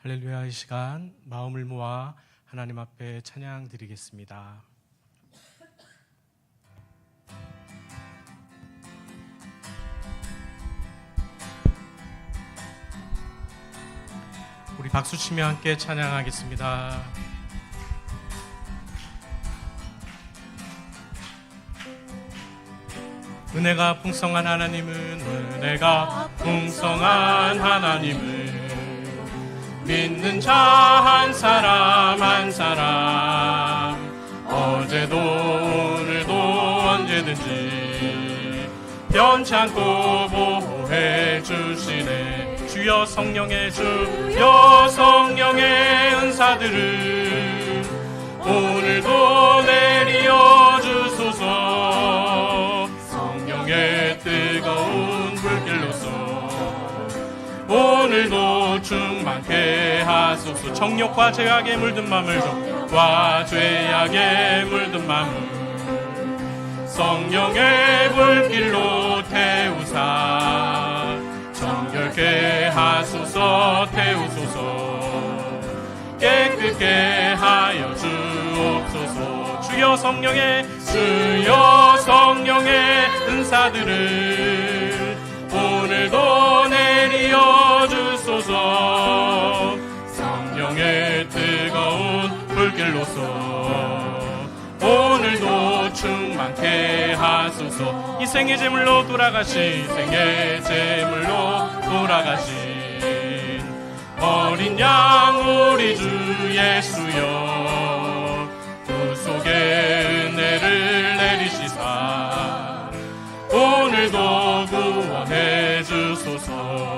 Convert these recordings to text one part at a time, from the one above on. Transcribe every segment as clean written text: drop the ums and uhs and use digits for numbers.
할렐루야. 이 시간 마음을 모아 하나님 앞에 찬양 드리겠습니다. 우리 박수치며 함께 찬양하겠습니다. 은혜가 풍성한 하나님은 은혜가 풍성한 하나님은 믿는 자 한 사람 한 사람 어제도 오늘도 언제든지 변치 않고 보호해 주시네. 주여 성령의 은사들을 오늘도 내리어 주소서. 성령의 뜨거운 불길로서 오늘도 충만케 하소서. 정욕과 죄악에 물든 맘을 정욕과 죄악에 물든 맘을 성령의 불길로 태우사 정결케 하소서. 태우소서. 깨끗게 하여 주옵소서. 주여 성령의 은사들을 오늘도 내리어 주소서. 성령의 뜨거운 불길로서 오늘도 충만케 하소서. 이 생의 제물로 돌아가신 어린 양 우리 주 예수여, 구속의 은혜를 내리시사 오늘도 구원해 주소서.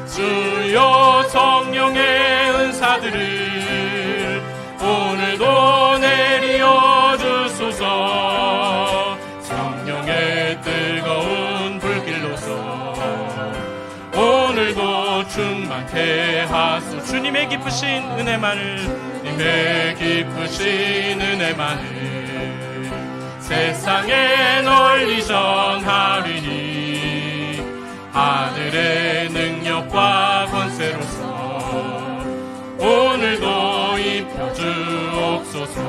주여 성령의 은사들을 오늘도 내리어 주소서. 성령의 뜨거운 불길로서 오늘도 충만케 하소서. 주님의 기쁘신 은혜만을 세상에 널리 전하리니 하늘의 능력과 권세로서 오늘도 입혀주옵소서.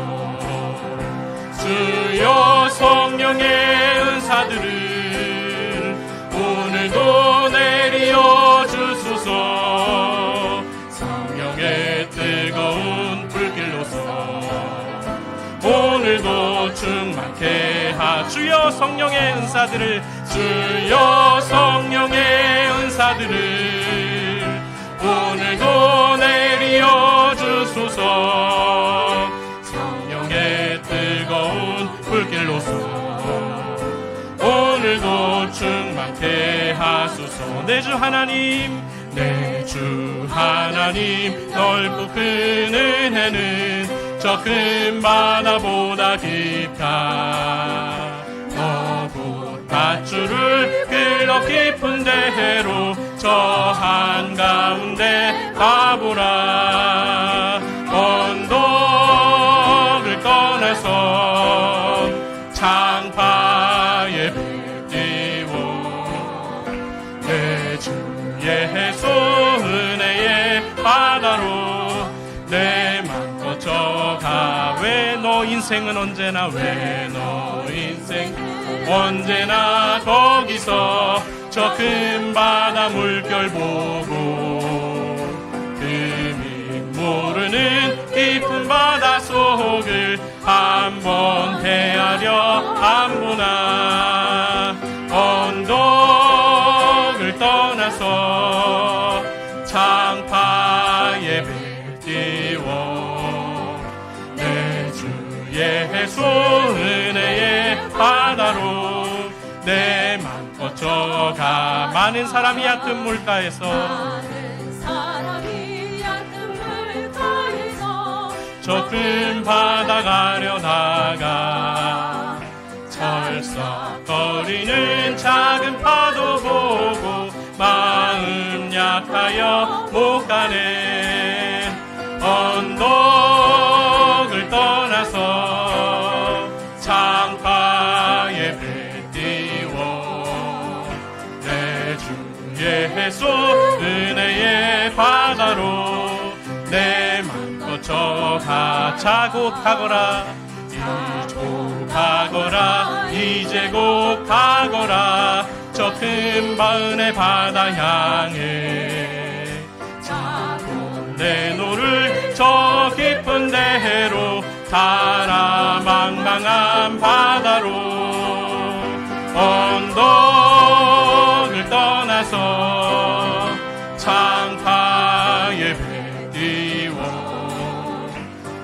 주여 성령의 은사들을 오늘도 내리어 주소서. 성령의 뜨거운 불길로서 오늘도 충만케 주여 성령의 은사들을 오늘도 내리어 주소서. 성령의 뜨거운 불길로서 오늘도 충만케 하소서. 내 주 하나님 넓고 큰 은혜는 저 큰 바다보다 깊다. 너고 밧줄을 끌어 깊은 데로 저 한가운데 가보라. 언덕을 떠나서 창파에 배 띄워 내 주의 해소 은혜의 바다로 내 맘 거쳐가. 왜 너 인생은 언제나 거기서 저 큰 바다 물결 보고 금이 모르는 깊은 바다 속을 한번 헤아려 안 보나. 언덕을 떠나서 창파에 배 띄워 내 주의 해소 은혜의 바다로 내 맘 거쳐가. 많은 사람이 얕은 물가에서 저 큰 바다 가려다가 철썩거리는 작은 파도 보고 마음 약하여 못 가네. 언덕을 떠나서 창파에 배 띄워 내 주의 예수 은혜의 바다로 내 맘껏 저가 자곡하거라 이제 곧 가거라 저 큰 마은의 바다 향해 자고 내 노를 저 깊은 데로 가라 망망한 바다로 언덕을 떠나서 창파에 배 띄워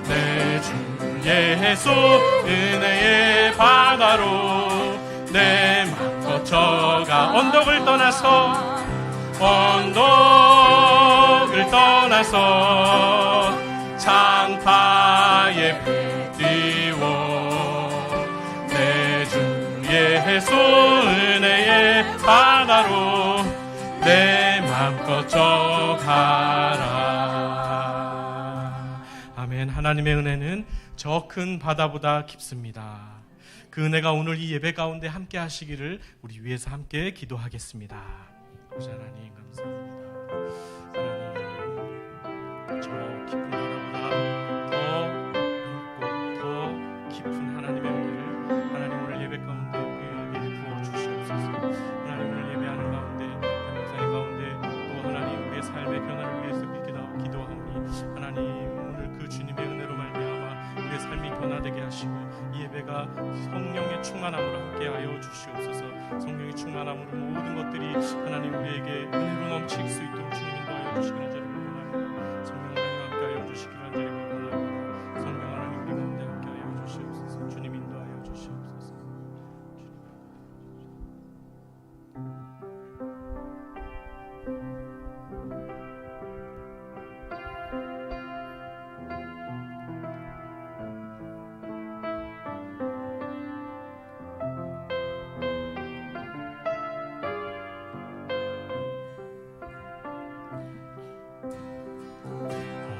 내 주 예수 은혜의 바다로 내 맘껏 저가 언덕을 떠나서 창파에 배 띄워 내 주 예수 은혜의 바다로 내 맘껏 저가라. 아멘. 하나님의 은혜는 저 큰 바다보다 깊습니다. 그 은혜가 오늘 이 예배 가운데 함께 하시기를 우리 위해서 함께 기도하겠습니다. 하나님 감사합니다. 하나님 저 깊은 바다보다 더 넓고 더 깊은 하나님의 은혜를 하나님 오늘 예배 가운데 우리에게 부어주시옵소서. 하나님 오늘 예배하는 가운데 감사의 가운데 또 하나님 우리의 삶의 변화를 위해서 기도하오니 하나님 오늘 그 주님의 은혜로 말미암아 우리의 삶이 변화되게 하시고 이 예배가 성령의 충만함으로 함께하여 주시옵소서. 성령의 충만함으로 모든 것들이 하나님 우리에게 은혜로 넘칠 수 있도록 주님 인도하여 주시기를 간절히 원합니다. 성령 하나님 함께하여 주시기를 간절히 원합니다. 성령 하나님 우리 가운데 함께하여 주시옵소서. 주님 인도하여 주시옵소서.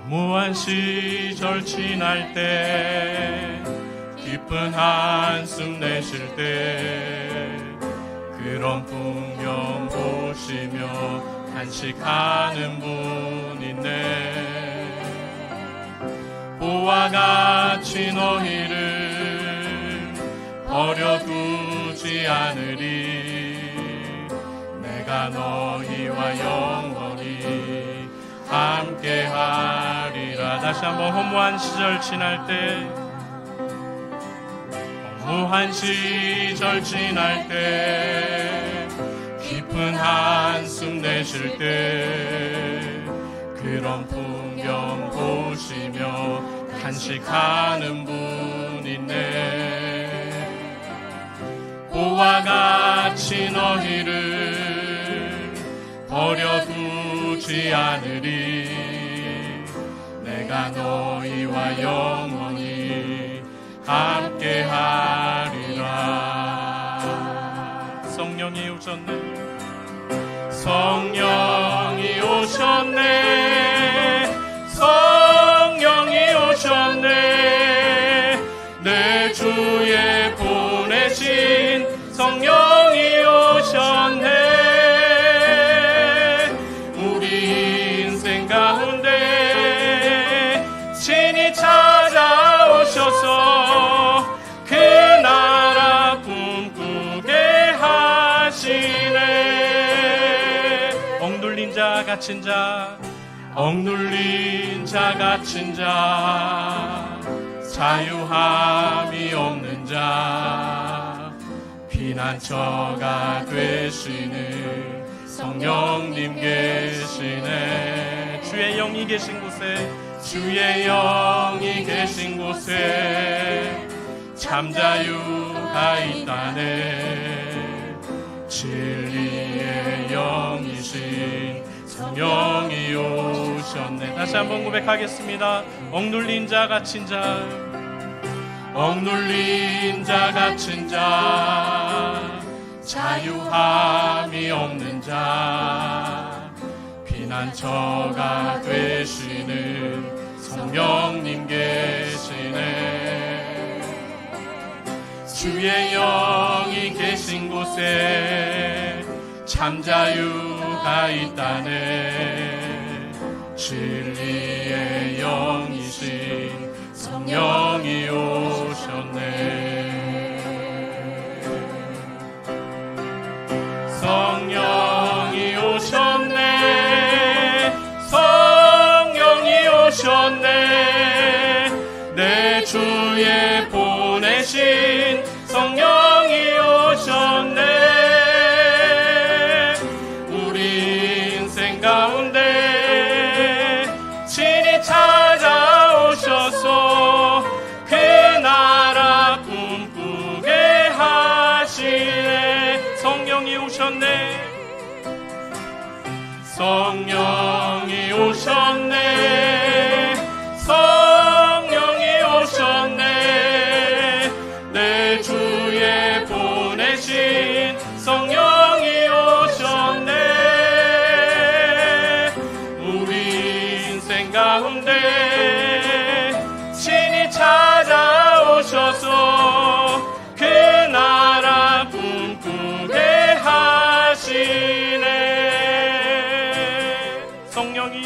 무한 시절 지날 때 깊은 한숨 내쉴 때 그런 풍경 보시며 간식하는 분 있네. 보와 같이 너희를 버려두지 않으리. 내가 너희와 영원히 함께하리라. 다시 한번 허무한 시절 지날 때, 허무한 시절 지날 때, 깊은 한숨 내쉴 때 그런 풍경 보시며 간식하는 분 있네. 보와 같이 너희를 버려두지 않으리. 내가 너희와 영원히 함께하리라. 성령이 오셨네. 성령이 오셨네. 성령이 오셨네. 내 주에 보내신 성령이 오셨네. 우리 인생 가운데 친히 찾아오셔서 그 나라 꿈꾸게 하시네. 억눌린 자 갇힌 자, 억눌린 자 갇힌 자, 자유함이 없는 자, 피난처가 되시는 성령님 계시네. 주의 영이 계신 곳에, 주의 영이 계신 곳에 참 자유가 있다네. 진리의 영이신 성령이 오셨네. 다시 한번 고백하겠습니다. 억눌린 자 갇힌 자, 억눌린 자 갇힌 자, 자유함이 없는 자, 피난처가 되시는 성령님 계시네. 주의 영이 계신 곳에 참 자유가 있다네. 진리의 영이신 성령이 오셨네. 성령이 오셨네. 성령이 오셨네. 내 주에 보내신 성령이 오셨네. 우리 인생 가운데 친히 찾아오셔서 그 나라 꿈꾸게 하시네. 성령이 오셨네. 성령이 오셨네. 성령이 오셨네. 내 주에 보내신 성령이 오셨네. 우리 인생 가운데 친히 찾아오셔서 그 나라 꿈꾸게 하시네. 성령이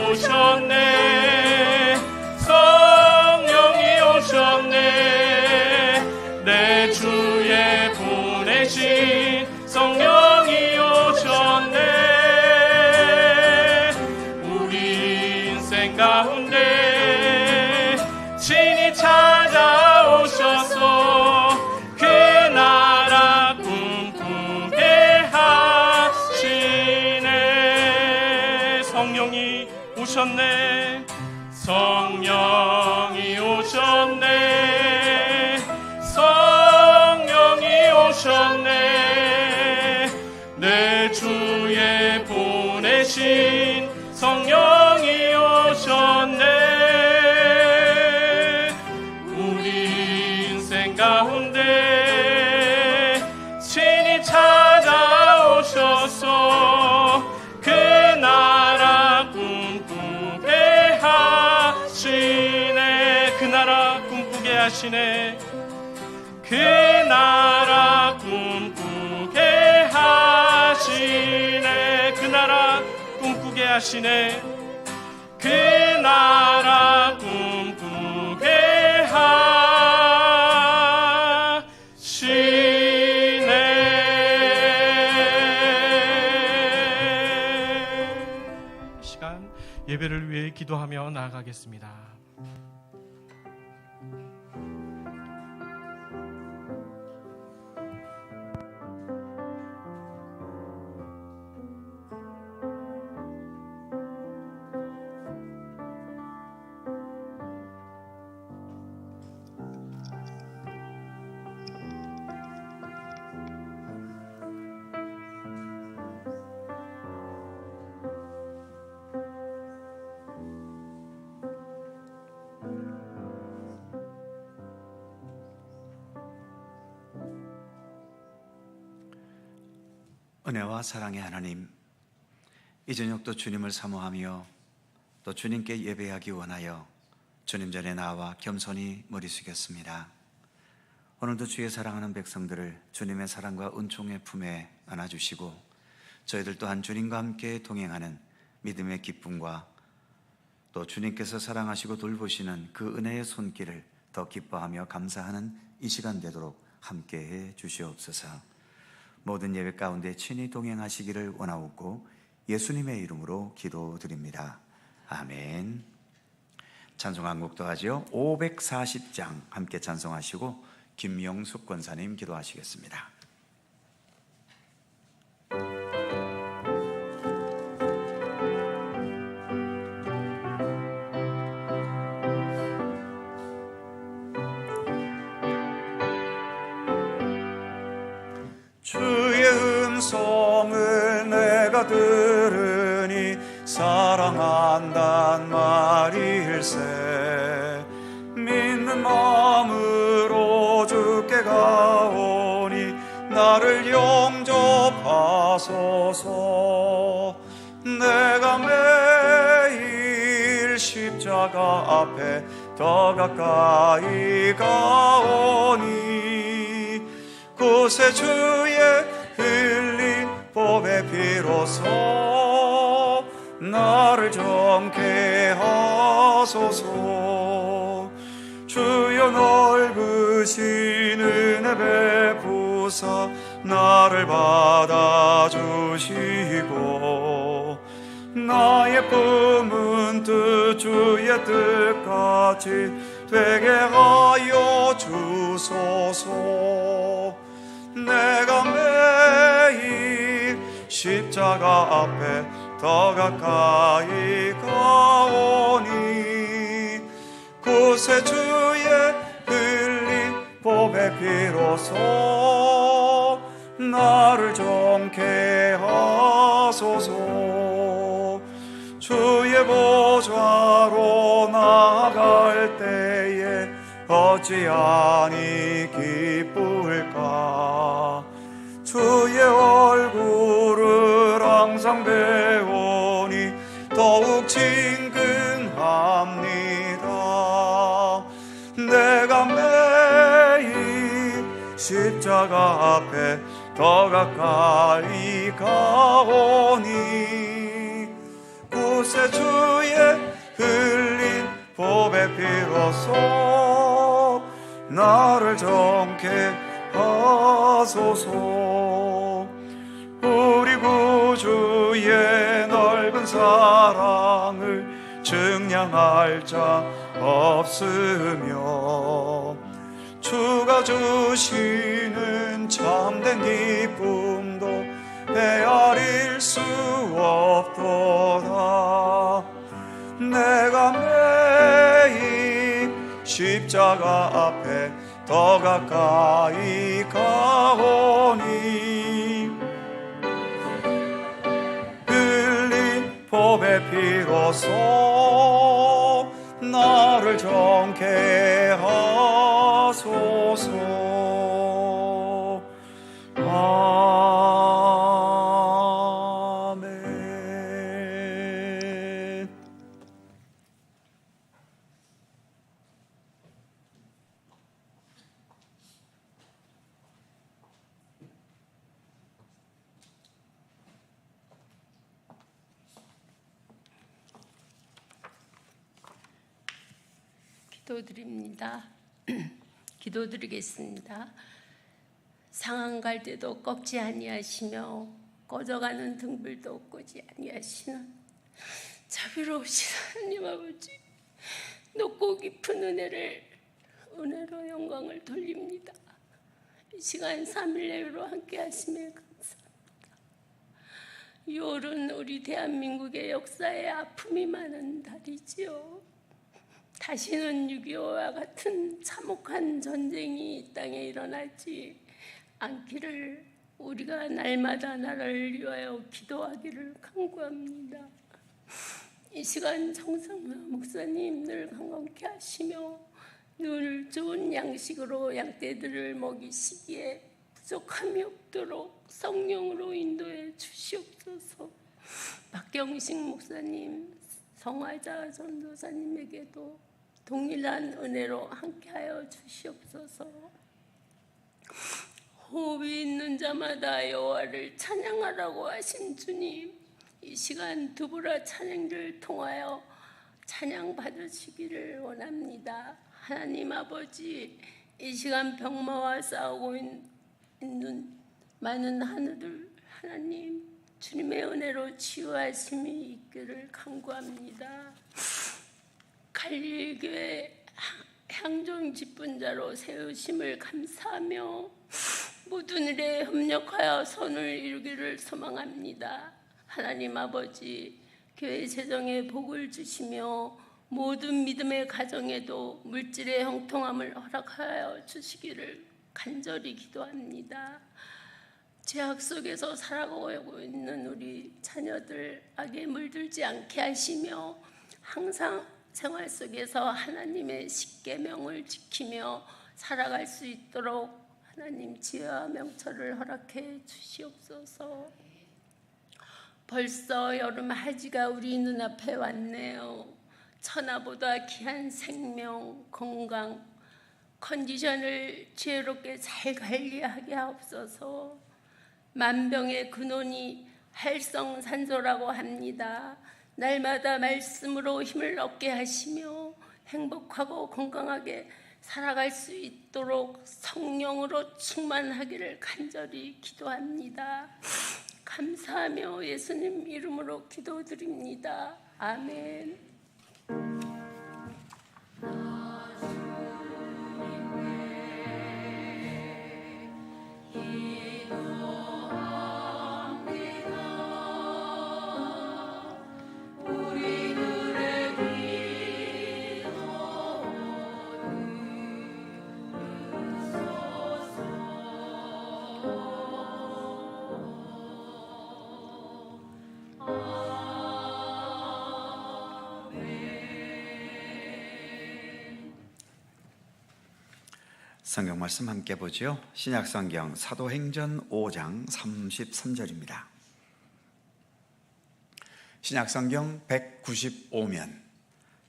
오셨네. 성령이 오셨네. 내 주에 보내신 성령이 오셨네. 우리 인생 가운데 친히 찾아오셔서 그 나라 꿈꾸게 하시네. 성령이 오셨네. 성령이 오셨네. 성령이 오셨네. 내 주에 보내신 성령이 오셨네. 우리 인생 가운데 친히 찾아오셔서 그 나라 꿈꾸게 하시네. 그 나라 꿈꾸게 하시네. 그 나라 꿈꾸게 하시네. 그 나라 꿈꾸게 하시네. 그 나라 꿈꾸게 하시네. 이 시간 예배를 위해 기도하며 나아가겠습니다. 은혜와 사랑의 하나님, 이 저녁도 주님을 사모하며 또 주님께 예배하기 원하여 주님 전에 나와 겸손히 머리 숙였습니다. 오늘도 주의 사랑하는 백성들을 주님의 사랑과 은총의 품에 안아주시고 저희들 또한 주님과 함께 동행하는 믿음의 기쁨과 또 주님께서 사랑하시고 돌보시는 그 은혜의 손길을 더 기뻐하며 감사하는 이 시간 되도록 함께해 주시옵소서. 모든 예배 가운데 친히 동행하시기를 원하옵고 예수님의 이름으로 기도드립니다. 아멘. 찬송 한 곡도 하죠. 540장 함께 찬송하시고 김명숙 권사님 기도하시겠습니다. 주의 음성을 내가 들으니 사랑한단 말일세. 믿는 마음으로 주께 가오니 나를 영접하소서. 내가 매일 십자가 앞에 더 가까이 가오니 그 구세주의 흘린 보배 피로써 나를 정케 하소서. 주여 넓으신 은혜 베푸사 나를 받아주시고 나의 꿈은 뜻 주의 뜻같이 되게 하여 주소서. 내가 매일 십자가 앞에 더 가까이 가오니 구세주의 흘린 보배 피로써 나를 정케 하소서. 주의 보좌로 나아갈 때에 어찌하니 기쁠까. 주의 얼굴을 항상 배우니 더욱 친근합니다. 내가 매일 십자가 앞에 더 가까이 가오니 구세주의 흘린 보배 피로써 나를 정케 하소서. 우리 구주의 넓은 사랑을 증량할 자 없으며 주가 주시는 참된 기쁨도 헤아릴 수 없도다. 내가 매일 십자가 앞에 더 가까이 가오니 흘린 보배 피로써 나를 정케 하소서. 아멘. 기도드립니다. 기도드리겠습니다. 상한 갈대도 꺾지 아니하시며 꺼져가는 등불도 끄지 아니하시는 자비로우신 하나님 아버지, 높고 깊은 은혜로 영광을 돌립니다. 이 시간 3일 내외로 함께 하심에 감사합니다. 6월은 우리 대한민국의 역사에 아픔이 많은 달이지요. 다시는 6.25와 같은 참혹한 전쟁이 이 땅에 일어나지 않기를 우리가 날마다 나라를 위하여 기도하기를 간구합니다. 이 시간 정상화 목사님 늘 건강케 하시며 늘 좋은 양식으로 양떼들을 먹이시기에 부족함이 없도록 성령으로 인도해 주시옵소서. 박경식 목사님, 성화자 전도사님에게도 동일한 은혜로 함께하여 주시옵소서. 호흡이 있는 자마다 여호와를 찬양하라고 하신 주님, 이 시간 두부라 찬양을 통하여 찬양 받으시기를 원합니다. 하나님 아버지, 이 시간 병마와 싸우고 있는 많은 하늘들 하나님, 주님의 은혜로 치유하심이 있기를 간구합니다. 갈릴교회 향종 직분자로 세우심을 감사하며 모든 일에 협력하여 선을 이루기를 소망합니다. 하나님 아버지, 교회 재정에 복을 주시며 모든 믿음의 가정에도 물질의 형통함을 허락하여 주시기를 간절히 기도합니다. 죄악 속에서 살아가고 있는 우리 자녀들 악에 물들지 않게 하시며 항상 생활 속에서 하나님의 십계명을 지키며 살아갈 수 있도록 하나님 지혜와 명철을 허락해 주시옵소서. 벌써 여름 하지가 우리 눈앞에 왔네요. 천하보다 귀한 생명, 건강, 컨디션을 지혜롭게 잘 관리하게 하옵소서. 만병의 근원이 할성산소라고 합니다. 날마다 말씀으로 힘을 얻게 하시며 행복하고 건강하게 살아갈 수 있도록 성령으로 충만하기를 간절히 기도합니다. 감사하며 예수님 이름으로 기도드립니다. 아멘. 성경 말씀 함께 보죠. 신약성경 사도행전 5장 33절입니다. 신약성경 195면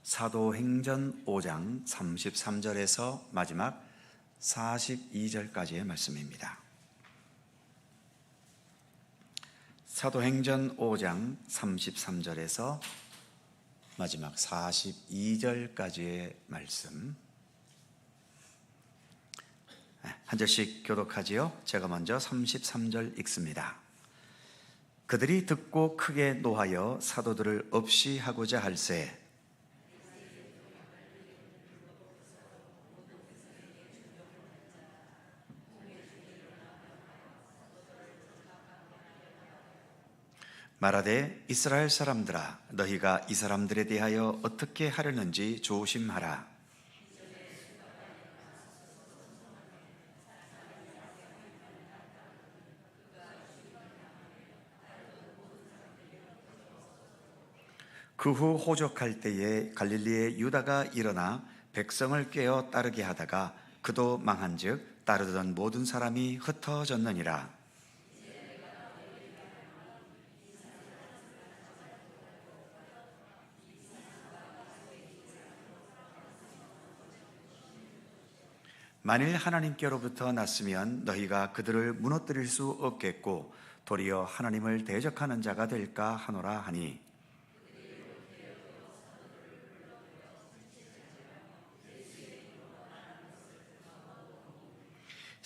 사도행전 5장 33절에서 마지막 42절까지의 말씀입니다. 사도행전 5장 33절에서 마지막 42절까지의 말씀, 한 절씩 교독하지요. 제가 먼저 33절 읽습니다. 그들이 듣고 크게 노하여 사도들을 없이 하고자 할세 말하되 이스라엘 사람들아 너희가 이 사람들에 대하여 어떻게 하려는지 조심하라. 그 후 호적할 때에 갈릴리의 유다가 일어나 백성을 꿰어 따르게 하다가 그도 망한즉 따르던 모든 사람이 흩어졌느니라. 만일 하나님께로부터 났으면 너희가 그들을 무너뜨릴 수 없겠고 도리어 하나님을 대적하는 자가 될까 하노라 하니,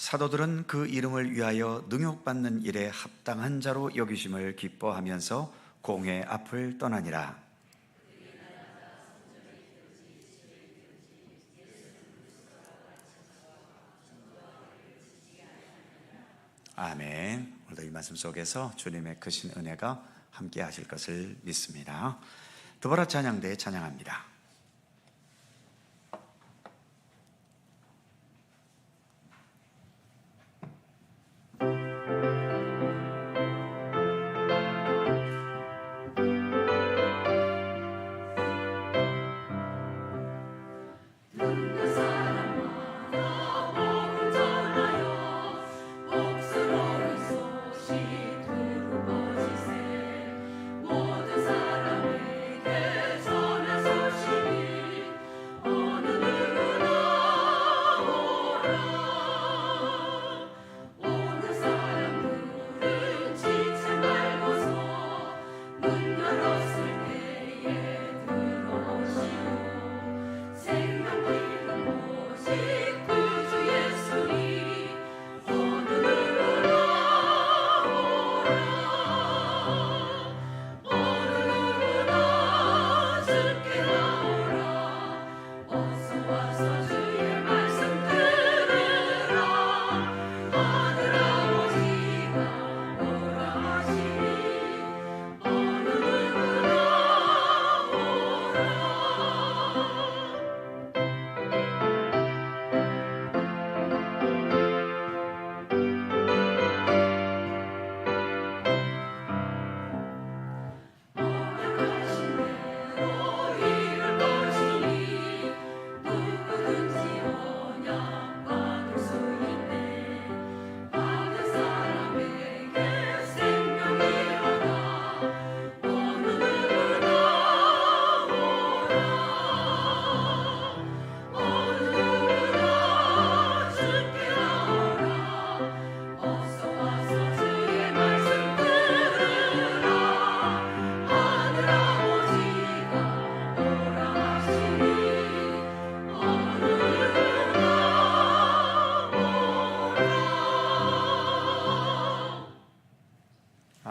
사도들은 그 이름을 위하여 능욕받는 일에 합당한 자로 여기심을 기뻐하면서 공회 앞을 떠나니라. 아멘. 오늘도 이 말씀 속에서 주님의 크신 은혜가 함께 하실 것을 믿습니다. 드보라 찬양대 찬양합니다. 모든 사람에게 전하소서.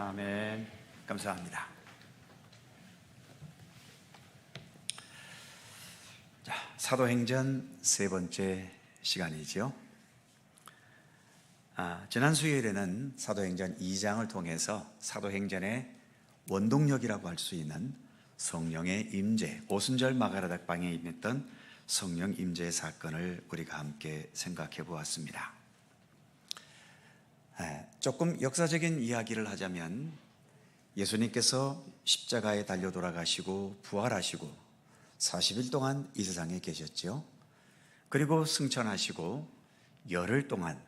아멘. 감사합니다. 자, 사도행전 세 번째 시간이죠. 지난 수요일에는 사도행전 2장을 통해서 사도행전의 원동력이라고 할 수 있는 성령의 임재, 오순절 마가다락방에 임했던 성령 임재 사건을 우리가 함께 생각해 보았습니다. 조금 역사적인 이야기를 하자면 예수님께서 십자가에 달려 돌아가시고 부활하시고 40일 동안 이 세상에 계셨죠. 그리고 승천하시고 열흘 동안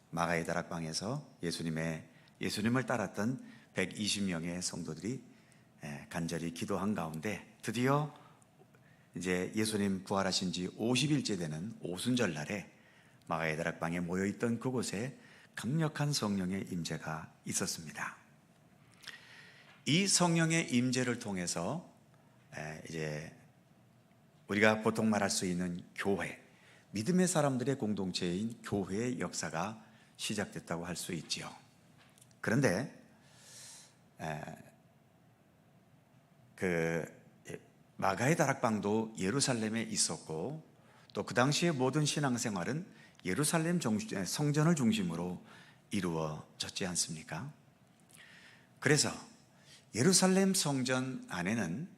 마가의 다락방에서 예수님을 따랐던 120명의 성도들이 간절히 기도한 가운데 드디어 이제 예수님 부활하신 지 50일째 되는 오순절 날에 마가의 다락방에 모여있던 그곳에 강력한 성령의 임재가 있었습니다. 이 성령의 임재를 통해서 이제 우리가 보통 말할 수 있는 교회, 믿음의 사람들의 공동체인 교회의 역사가 시작됐다고 할 수 있지요. 그런데 마가의 다락방도 예루살렘에 있었고 또 그 당시의 모든 신앙생활은 예루살렘 성전을 중심으로 이루어졌지 않습니까? 그래서 예루살렘 성전 안에는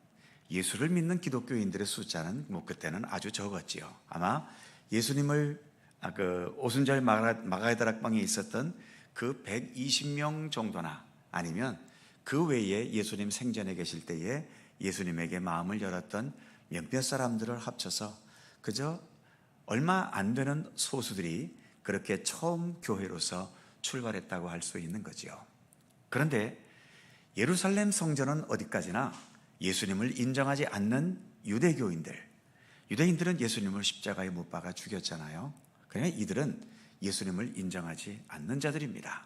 예수를 믿는 기독교인들의 숫자는 그때는 아주 적었지요. 아마 예수님을 오순절 마가의 다락방에 있었던 그 120명 정도나 아니면 그 외에 예수님 생전에 계실 때에 예수님에게 마음을 열었던 몇몇 사람들을 합쳐서 그저 얼마 안 되는 소수들이 그렇게 처음 교회로서 출발했다고 할 수 있는 거지요. 그런데 예루살렘 성전은 어디까지나 예수님을 인정하지 않는 유대인들은 예수님을 십자가에 못 박아 죽였잖아요. 그러나 이들은 예수님을 인정하지 않는 자들입니다.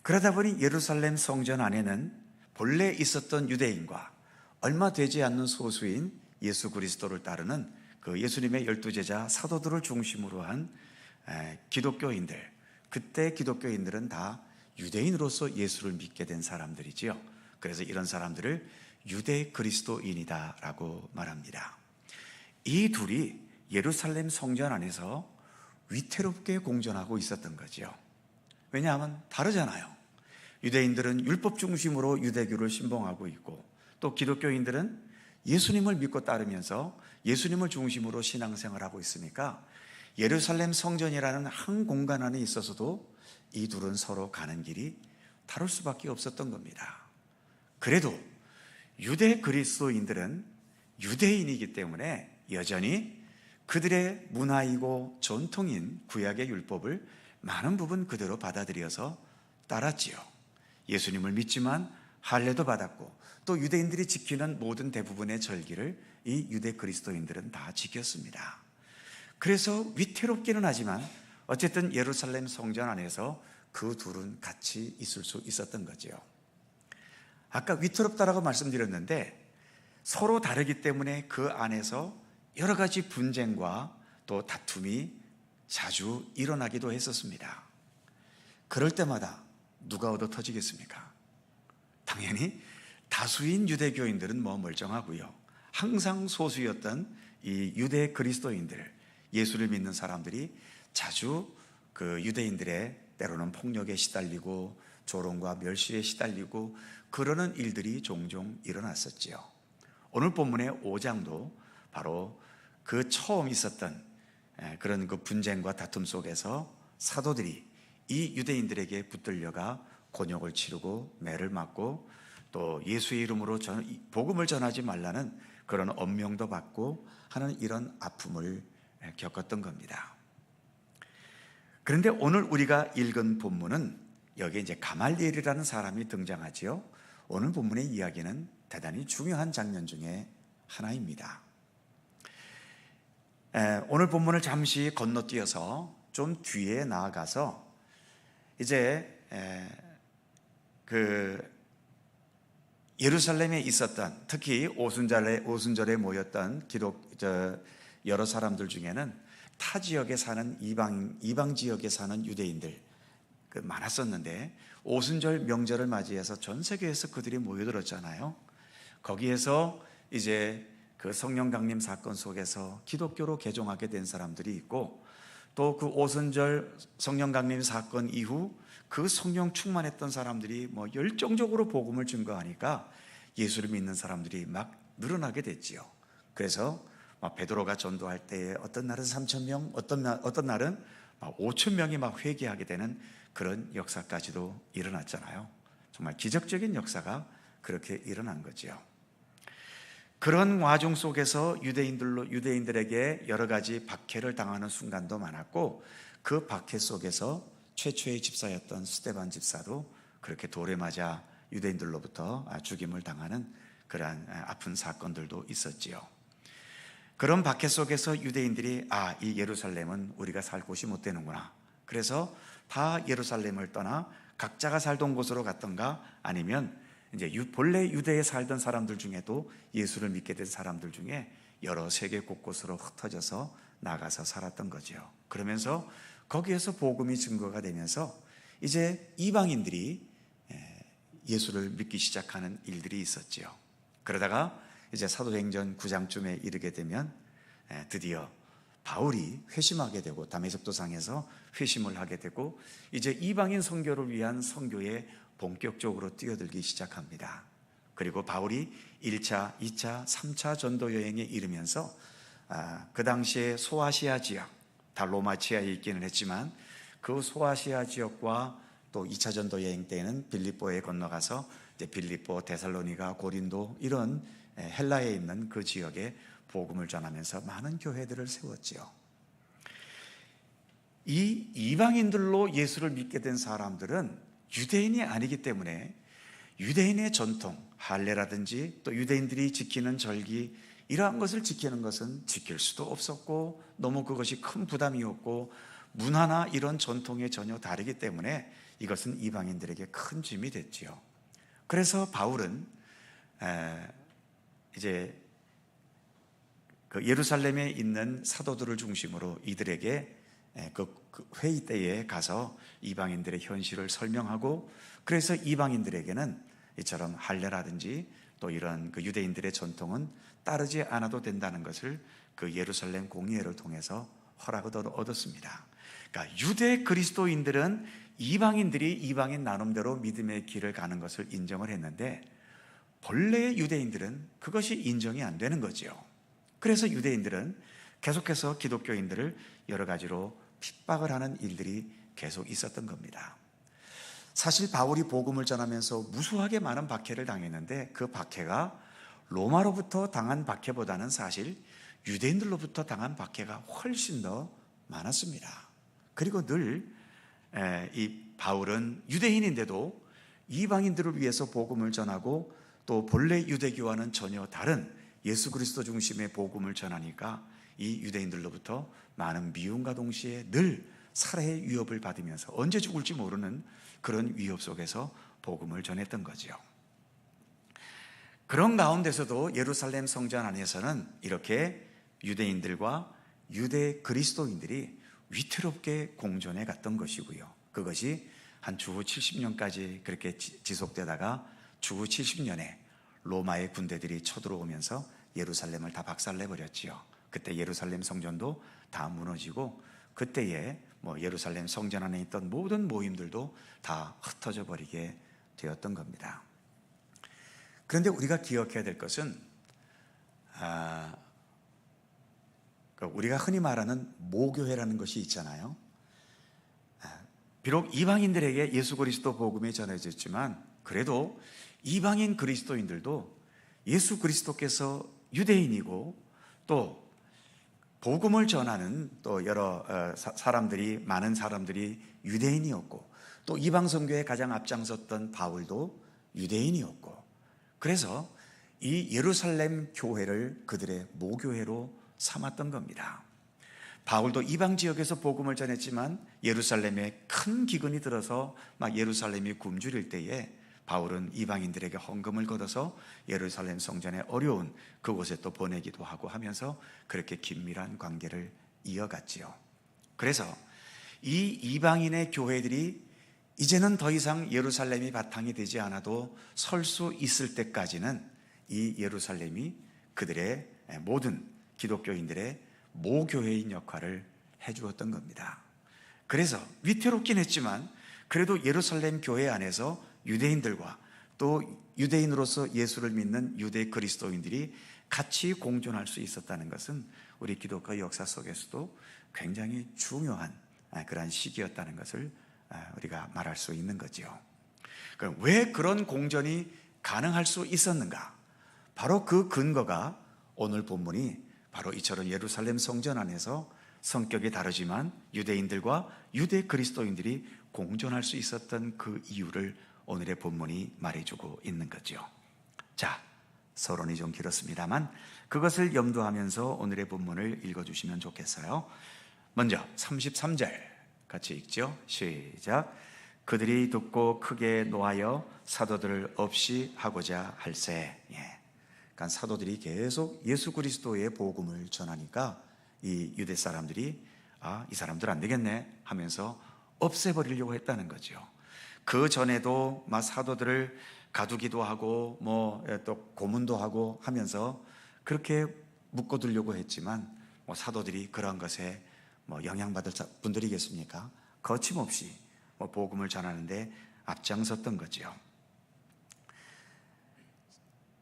그러다 보니 예루살렘 성전 안에는 본래 있었던 유대인과 얼마 되지 않는 소수인 예수 그리스도를 따르는 그 예수님의 12제자 사도들을 중심으로 한 기독교인들, 그때 기독교인들은 다 유대인으로서 예수를 믿게 된 사람들이지요. 그래서 이런 사람들을 유대 그리스도인이다라고 말합니다. 이 둘이 예루살렘 성전 안에서 위태롭게 공존하고 있었던 거죠. 왜냐하면 다르잖아요. 유대인들은 율법 중심으로 유대교를 신봉하고 있고 또 기독교인들은 예수님을 믿고 따르면서 예수님을 중심으로 신앙생활하고 있으니까 예루살렘 성전이라는 한 공간 안에 있어서도 이 둘은 서로 가는 길이 다를 수밖에 없었던 겁니다. 그래도 유대 그리스도인들은 유대인이기 때문에 여전히 그들의 문화이고 전통인 구약의 율법을 많은 부분 그대로 받아들여서 따랐지요. 예수님을 믿지만 할례도 받았고 또 유대인들이 지키는 모든 대부분의 절기를 이 유대 그리스도인들은 다 지켰습니다. 그래서 위태롭기는 하지만 어쨌든 예루살렘 성전 안에서 그 둘은 같이 있을 수 있었던 거죠. 아까 위태롭다라고 말씀드렸는데 서로 다르기 때문에 그 안에서 여러 가지 분쟁과 또 다툼이 자주 일어나기도 했었습니다. 그럴 때마다 누가 얻어 터지겠습니까? 당연히 다수인 유대교인들은 멀쩡하고요. 항상 소수였던 이 유대 그리스도인들, 예수를 믿는 사람들이 자주 그 유대인들의 때로는 폭력에 시달리고 조롱과 멸시에 시달리고 그러는 일들이 종종 일어났었지요. 오늘 본문의 5장도 바로 그 처음 있었던 그런 그 분쟁과 다툼 속에서 사도들이 이 유대인들에게 붙들려가 곤욕을 치르고 매를 맞고 또 예수의 이름으로 복음을 전하지 말라는 그런 엄명도 받고 하는 이런 아픔을 겪었던 겁니다. 그런데 오늘 우리가 읽은 본문은 여기에 이제 가말리엘이라는 사람이 등장하지요. 오늘 본문의 이야기는 대단히 중요한 장면 중에 하나입니다. 오늘 본문을 잠시 건너뛰어서 좀 뒤에 나아가서 이제 그 예루살렘에 있었던 특히 오순절에 모였던 여러 사람들 중에는 타 지역에 사는 이방 지역에 사는 유대인들 많았었는데 오순절 명절을 맞이해서 전 세계에서 그들이 모여들었잖아요. 거기에서 이제 그 성령 강림 사건 속에서 기독교로 개종하게 된 사람들이 있고, 또 그 오순절 성령 강림 사건 이후 그 성령 충만했던 사람들이 열정적으로 복음을 증거하니까 예수를 믿는 사람들이 막 늘어나게 됐지요. 그래서 베드로가 전도할 때에 어떤 날은 3,000명, 어떤 날은 5,000명이 막 회개하게 되는 그런 역사까지도 일어났잖아요. 정말 기적적인 역사가 그렇게 일어난 거지요. 그런 와중 속에서 유대인들에게 여러 가지 박해를 당하는 순간도 많았고, 그 박해 속에서 최초의 집사였던 스데반 집사도 그렇게 돌에 맞아 유대인들로부터 죽임을 당하는 그러한 아픈 사건들도 있었지요. 그런 박해 속에서 유대인들이 이 예루살렘은 우리가 살 곳이 못 되는구나. 그래서 다 예루살렘을 떠나 각자가 살던 곳으로 갔던가, 아니면 이제 본래 유대에 살던 사람들 중에도 예수를 믿게 된 사람들 중에 여러 세계 곳곳으로 흩어져서 나가서 살았던 거죠. 그러면서 거기에서 복음이 증거가 되면서 이제 이방인들이 예수를 믿기 시작하는 일들이 있었지요. 그러다가 이제 사도행전 9장쯤에 이르게 되면 드디어 바울이 회심하게 되고, 다메섹 도상에서 회심을 하게 되고, 이제 이방인 선교를 위한 선교에 본격적으로 뛰어들기 시작합니다. 그리고 바울이 1차, 2차, 3차 전도 여행에 이르면서 그 당시에 소아시아 지역, 다 로마 지하에 있기는 했지만 그 소아시아 지역과 또 2차 전도 여행 때에는 빌립보에 건너가서 이제 빌립보, 데살로니가, 고린도 이런 헬라에 있는 그 지역에 복음을 전하면서 많은 교회들을 세웠지요. 이 이방인들로 예수를 믿게 된 사람들은 유대인이 아니기 때문에 유대인의 전통, 할례라든지 또 유대인들이 지키는 절기, 이러한 것을 지키는 것은 지킬 수도 없었고, 너무 그것이 큰 부담이었고, 문화나 이런 전통에 전혀 다르기 때문에 이것은 이방인들에게 큰 짐이 됐지요. 그래서 바울은 이제 그 예루살렘에 있는 사도들을 중심으로 이들에게 그 회의 때에 가서 이방인들의 현실을 설명하고, 그래서 이방인들에게는 이처럼 할례라든지 또 이런 그 유대인들의 전통은 따르지 않아도 된다는 것을 그 예루살렘 공의회를 통해서 허락을 얻었습니다. 그러니까 유대 그리스도인들은 이방인들이 이방인 나름대로 믿음의 길을 가는 것을 인정을 했는데, 본래의 유대인들은 그것이 인정이 안 되는 거죠. 그래서 유대인들은 계속해서 기독교인들을 여러 가지로 핍박을 하는 일들이 계속 있었던 겁니다. 사실 바울이 복음을 전하면서 무수하게 많은 박해를 당했는데, 그 박해가 로마로부터 당한 박해보다는 사실 유대인들로부터 당한 박해가 훨씬 더 많았습니다. 그리고 늘 이 바울은 유대인인데도 이방인들을 위해서 복음을 전하고, 또 본래 유대교와는 전혀 다른 예수 그리스도 중심의 복음을 전하니까 이 유대인들로부터 많은 미움과 동시에 늘 살해의 위협을 받으면서 언제 죽을지 모르는 그런 위협 속에서 복음을 전했던 거죠. 그런 가운데서도 예루살렘 성전 안에서는 이렇게 유대인들과 유대 그리스도인들이 위태롭게 공존해 갔던 것이고요. 그것이 한 주후 70년까지 그렇게 지속되다가 주후 70년에 로마의 군대들이 쳐들어오면서 예루살렘을 다 박살내버렸지요. 그때 예루살렘 성전도 다 무너지고, 그때에 예루살렘 성전 안에 있던 모든 모임들도 다 흩어져 버리게 되었던 겁니다. 그런데 우리가 기억해야 될 것은 우리가 흔히 말하는 모교회라는 것이 있잖아요. 비록 이방인들에게 예수 그리스도 복음이 전해졌지만, 그래도 이방인 그리스도인들도 예수 그리스도께서 유대인이고, 또 복음을 전하는 또 여러 사람들이, 많은 사람들이 유대인이었고, 또 이방 선교에 가장 앞장섰던 바울도 유대인이었고, 그래서 이 예루살렘 교회를 그들의 모교회로 삼았던 겁니다. 바울도 이방 지역에서 복음을 전했지만 예루살렘에 큰 기근이 들어서 막 예루살렘이 굶주릴 때에 바울은 이방인들에게 헌금을 걷어서 예루살렘 성전에 어려운 그곳에 또 보내기도 하고 하면서 그렇게 긴밀한 관계를 이어갔지요. 그래서 이 이방인의 교회들이 이제는 더 이상 예루살렘이 바탕이 되지 않아도 설 수 있을 때까지는 이 예루살렘이 그들의 모든 기독교인들의 모교회인 역할을 해주었던 겁니다. 그래서 위태롭긴 했지만 그래도 예루살렘 교회 안에서 유대인들과 또 유대인으로서 예수를 믿는 유대 그리스도인들이 같이 공존할 수 있었다는 것은 우리 기독교 역사 속에서도 굉장히 중요한 그러한 시기였다는 것을 우리가 말할 수 있는 거죠. 그럼 왜 그런 공존이 가능할 수 있었는가? 바로 그 근거가 오늘 본문이 바로 이처럼 예루살렘 성전 안에서 성격이 다르지만 유대인들과 유대 그리스도인들이 공존할 수 있었던 그 이유를 오늘의 본문이 말해주고 있는 거죠. 자, 서론이 좀 길었습니다만 그것을 염두하면서 오늘의 본문을 읽어주시면 좋겠어요. 먼저 33절 같이 읽죠. 시작. 그들이 듣고 크게 노하여 사도들을 없이 하고자 할세. 그러니까 사도들이 계속 예수 그리스도의 복음을 전하니까 이 유대 사람들이 이 사람들 안 되겠네 하면서 없애버리려고 했다는 거죠. 그 전에도 막 사도들을 가두기도 하고 또 고문도 하고 하면서 그렇게 묶어두려고 했지만 사도들이 그런 것에 영향받을 분들이겠습니까? 거침없이 복음을 전하는데 앞장섰던 거죠.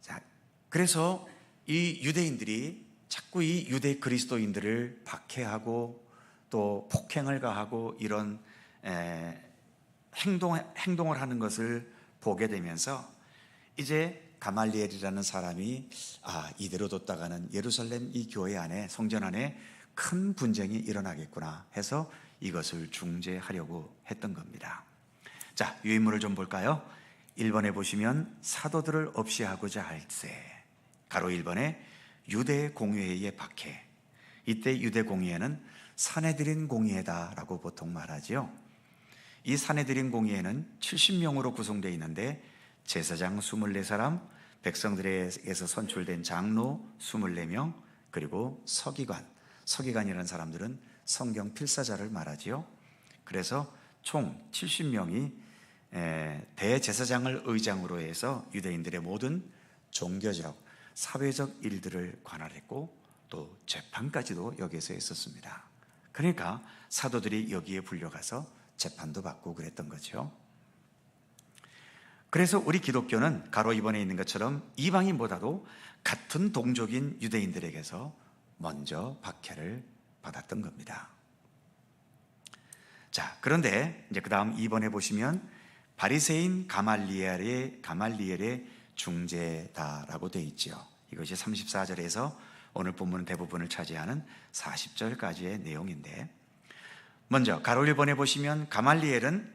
자, 그래서 이 유대인들이 자꾸 이 유대 그리스도인들을 박해하고 또 폭행을 가하고 이런 행동을 하는 것을 보게 되면서 이제 가말리엘이라는 사람이 이대로 뒀다가는 예루살렘 이 교회 안에 성전 안에 큰 분쟁이 일어나겠구나 해서 이것을 중재하려고 했던 겁니다. 자, 유인물을 좀 볼까요? 1번에 보시면 사도들을 없이 하고자 할세. 가로 1번에 유대 공회의 박해. 이때 유대 공회는 사내들인 공회다라고 보통 말하지요. 이 사내들인 공회는 70명으로 구성되어 있는데 제사장 24사람, 백성들에게서 선출된 장로 24명, 그리고 서기관이라는 사람들은 성경 필사자를 말하지요. 그래서 총 70명이 대제사장을 의장으로 해서 유대인들의 모든 종교적, 사회적 일들을 관할했고 또 재판까지도 여기에서 했었습니다. 그러니까 사도들이 여기에 불려가서 재판도 받고 그랬던 거죠. 그래서 우리 기독교는 가로 2번에 있는 것처럼 이방인보다도 같은 동족인 유대인들에게서 먼저 박해를 받았던 겁니다. 자, 그런데 이제 그 다음 2번에 보시면 바리새인 가말리엘의 중재다라고 되어 있죠. 이것이 34절에서 오늘 본문 대부분을 차지하는 40절까지의 내용인데, 먼저 가로 1번에 보시면 가말리엘은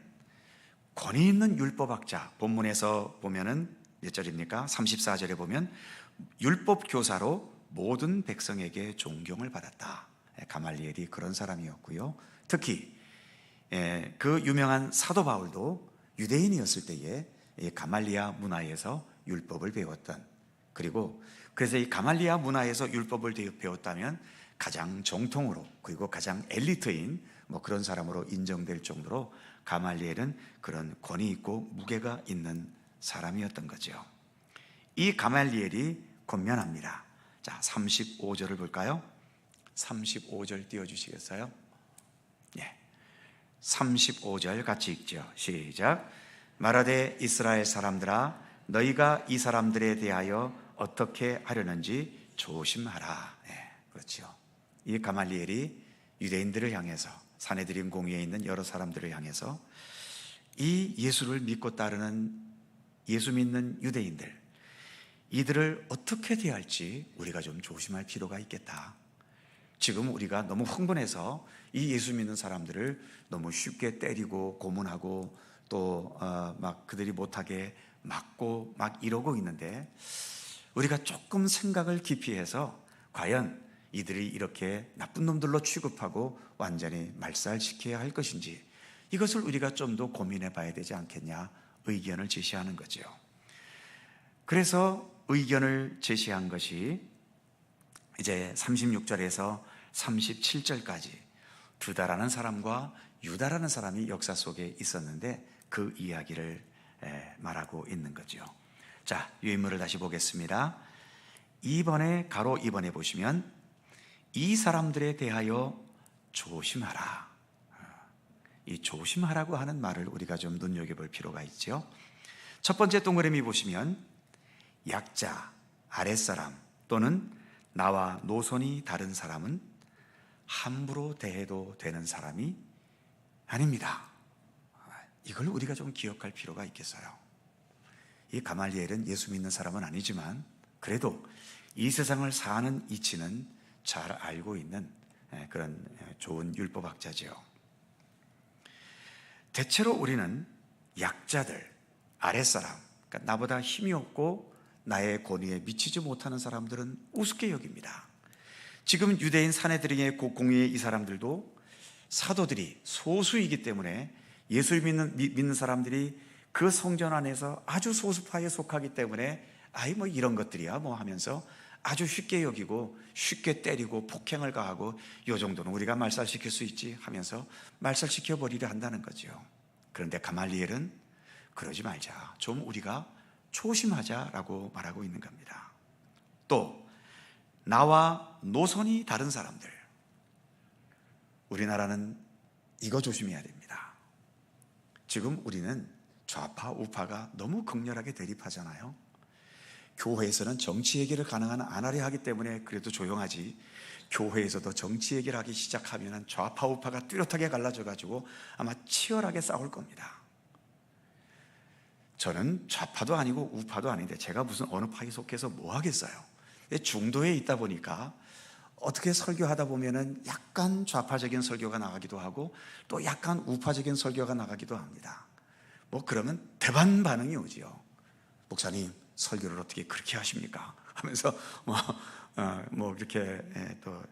권위 있는 율법학자, 본문에서 보면은 몇 절입니까? 34절에 보면 율법 교사로 모든 백성에게 존경을 받았다. 가말리엘이 그런 사람이었고요. 특히 그 유명한 사도 바울도 유대인이었을 때에 가말리아 문화에서 율법을 배웠던, 그리고 그래서 이 가말리아 문화에서 율법을 배웠다면 가장 정통으로 그리고 가장 엘리트인 그런 사람으로 인정될 정도로 가말리엘은 그런 권위 있고 무게가 있는 사람이었던 거죠. 이 가말리엘이 권면합니다. 자, 35절을 볼까요? 35절 띄워주시겠어요? 35절 같이 읽죠. 시작. 말하되 이스라엘 사람들아, 너희가 이 사람들에 대하여 어떻게 하려는지 조심하라. 그렇죠. 이 가말리엘이 유대인들을 향해서, 사내들인 공회에 있는 여러 사람들을 향해서 이 예수를 믿고 따르는, 예수 믿는 유대인들, 이들을 어떻게 대할지 우리가 좀 조심할 필요가 있겠다. 지금 우리가 너무 흥분해서 이 예수 믿는 사람들을 너무 쉽게 때리고 고문하고 또 막 그들이 못하게 막고 막 이러고 있는데, 우리가 조금 생각을 깊이 해서 과연 이들이 이렇게 나쁜 놈들로 취급하고 완전히 말살시켜야 할 것인지, 이것을 우리가 좀 더 고민해 봐야 되지 않겠냐 의견을 제시하는 거죠. 그래서 의견을 제시한 것이 이제 36절에서 37절까지 두다라는 사람과 유다라는 사람이 역사 속에 있었는데, 그 이야기를 말하고 있는 거죠. 자, 유인물을 다시 보겠습니다. 2번에 가로 2번에 보시면 이 사람들에 대하여 조심하라. 이 조심하라고 하는 말을 우리가 좀 눈여겨볼 필요가 있죠. 첫 번째 동그라미 보시면 약자, 아랫사람 또는 나와 노선이 다른 사람은 함부로 대해도 되는 사람이 아닙니다. 이걸 우리가 좀 기억할 필요가 있겠어요. 이 가말리엘은 예수 믿는 사람은 아니지만 그래도 이 세상을 사는 이치는 잘 알고 있는 그런 좋은 율법학자지요. 대체로 우리는 약자들, 아랫사람, 그러니까 나보다 힘이 없고 나의 권위에 미치지 못하는 사람들은 우습게 여깁니다. 지금 유대인 사내들의 공의의 이 사람들도 사도들이 소수이기 때문에 예수를 믿는 사람들이 그 성전 안에서 아주 소수파에 속하기 때문에 아이 뭐 이런 것들이야 뭐 하면서 아주 쉽게 여기고 쉽게 때리고 폭행을 가하고 이 정도는 우리가 말살시킬 수 있지 하면서 말살시켜 버리려 한다는 거죠. 그런데 가말리엘은 그러지 말자, 좀 우리가 조심하자라고 말하고 있는 겁니다. 또 나와 노선이 다른 사람들, 우리나라는 이거 조심해야 됩니다. 지금 우리는 좌파 우파가 너무 극렬하게 대립하잖아요. 교회에서는 정치 얘기를 가능한 안 하려 하기 때문에 그래도 조용하지, 교회에서도 정치 얘기를 하기 시작하면 좌파 우파가 뚜렷하게 갈라져가지고 아마 치열하게 싸울 겁니다. 저는 좌파도 아니고 우파도 아닌데 제가 무슨 어느 파에 속해서 뭐 하겠어요. 중도에 있다 보니까 어떻게 설교하다 보면은 약간 좌파적인 설교가 나가기도 하고 또 약간 우파적인 설교가 나가기도 합니다. 뭐 그러면 대반 반응이 오지요. 목사님 설교를 어떻게 그렇게 하십니까? 하면서 뭐 이렇게 또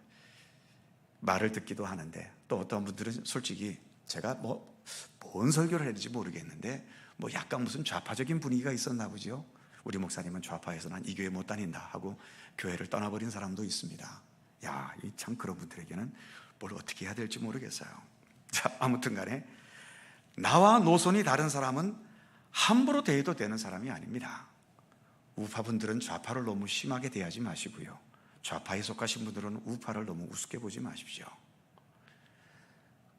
말을 듣기도 하는데, 또 어떤 분들은 솔직히 제가 뭔 설교를 해야 될지 모르겠는데 뭐 약간 무슨 좌파적인 분위기가 있었나 보죠. 우리 목사님은 좌파에서 난 이 교회 못 다닌다 하고 교회를 떠나버린 사람도 있습니다. 야, 이 참 그런 분들에게는 뭘 어떻게 해야 될지 모르겠어요. 자, 아무튼 간에 나와 노선이 다른 사람은 함부로 대해도 되는 사람이 아닙니다. 우파분들은 좌파를 너무 심하게 대하지 마시고요, 좌파에 속하신 분들은 우파를 너무 우습게 보지 마십시오.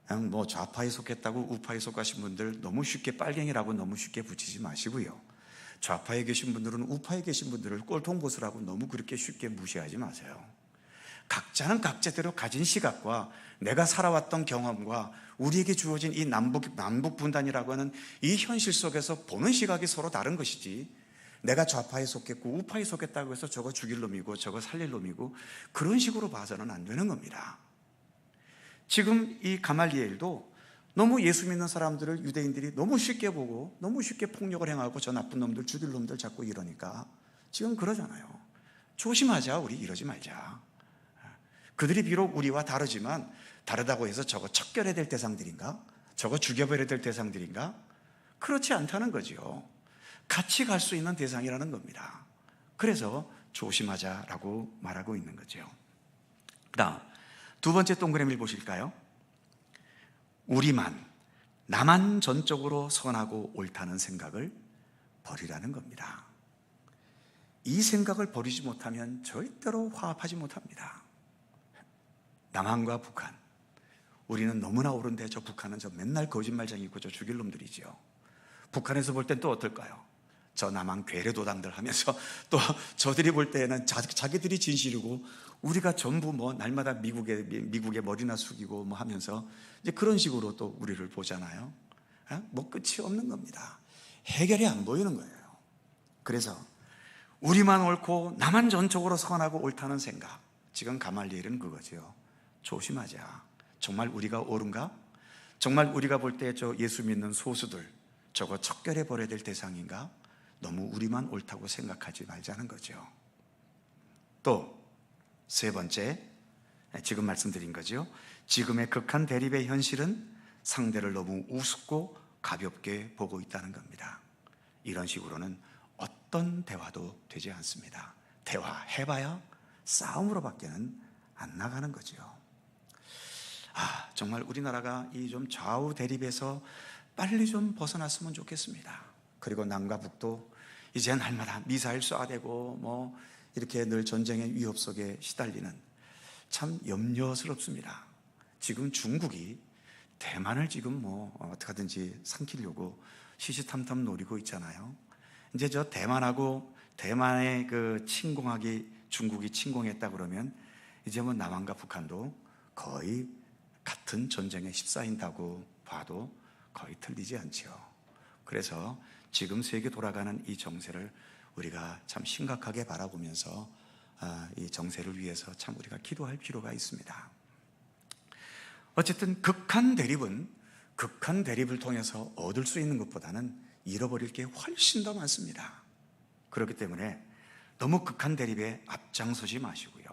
그냥 뭐 좌파에 속했다고 우파에 속하신 분들 너무 쉽게 빨갱이라고 너무 쉽게 붙이지 마시고요, 좌파에 계신 분들은 우파에 계신 분들을 꼴통보수라고 너무 그렇게 쉽게 무시하지 마세요. 각자는 각자대로 가진 시각과 내가 살아왔던 경험과 우리에게 주어진 이 남북 분단이라고 하는 이 현실 속에서 보는 시각이 서로 다른 것이지, 내가 좌파에 속했고 우파에 속했다고 해서 저거 죽일 놈이고 저거 살릴 놈이고 그런 식으로 봐서는 안 되는 겁니다. 지금 이 가말리엘도 너무 예수 믿는 사람들을 유대인들이 너무 쉽게 보고 너무 쉽게 폭력을 행하고 저 나쁜 놈들 죽일 놈들 자꾸 이러니까 지금 그러잖아요. 조심하자, 우리 이러지 말자. 그들이 비록 우리와 다르지만 다르다고 해서 저거 척결해야 될 대상들인가? 저거 죽여버려야 될 대상들인가? 그렇지 않다는 거죠. 같이 갈 수 있는 대상이라는 겁니다. 그래서 조심하자라고 말하고 있는 거죠. 그다음 두 번째 동그라미를 보실까요? 나만 전적으로 선하고 옳다는 생각을 버리라는 겁니다. 이 생각을 버리지 못하면 절대로 화합하지 못합니다. 남한과 북한, 우리는 너무나 옳은데 저 북한은 저 맨날 거짓말쟁이고 저 죽일 놈들이죠. 북한에서 볼 땐 또 어떨까요? 저 남한 괴뢰도당들 하면서 또 저들이 볼 때는 자기들이 진실이고 우리가 전부 뭐 날마다 미국의 머리나 숙이고 뭐 하면서 이제 그런 식으로 또 우리를 보잖아요. 뭐 끝이 없는 겁니다. 해결이 안 보이는 거예요. 그래서 우리만 옳고 나만 전적으로 선하고 옳다는 생각, 지금 가말리엘은 그거죠. 조심하자. 정말 우리가 옳은가? 정말 우리가 볼 때 저 예수 믿는 소수들 저거 척결해 버려야 될 대상인가? 너무 우리만 옳다고 생각하지 말자는 거죠. 또 세 번째, 지금 말씀드린 거죠. 지금의 극한 대립의 현실은 상대를 너무 우습고 가볍게 보고 있다는 겁니다. 이런 식으로는 어떤 대화도 되지 않습니다. 대화해봐야 싸움으로 밖에는 안 나가는 거죠. 정말 우리나라가 이 좀 좌우 대립에서 빨리 좀 벗어났으면 좋겠습니다. 그리고 남과 북도 이제 날마다 미사일 쏴대고 뭐 이렇게 늘 전쟁의 위협 속에 시달리는, 참 염려스럽습니다. 지금 중국이 대만을 지금 뭐 어떻게 하든지 삼키려고 시시탐탐 노리고 있잖아요. 이제 저 대만의 그 침공하기, 중국이 침공했다 그러면 이제 뭐 남한과 북한도 거의 같은 전쟁에 휩싸인다고 봐도 거의 틀리지 않죠. 그래서 지금 세계 돌아가는 이 정세를 우리가 참 심각하게 바라보면서 이 정세를 위해서 참 우리가 기도할 필요가 있습니다. 어쨌든 극한 대립을 통해서 얻을 수 있는 것보다는 잃어버릴 게 훨씬 더 많습니다. 그렇기 때문에 너무 극한 대립에 앞장서지 마시고요.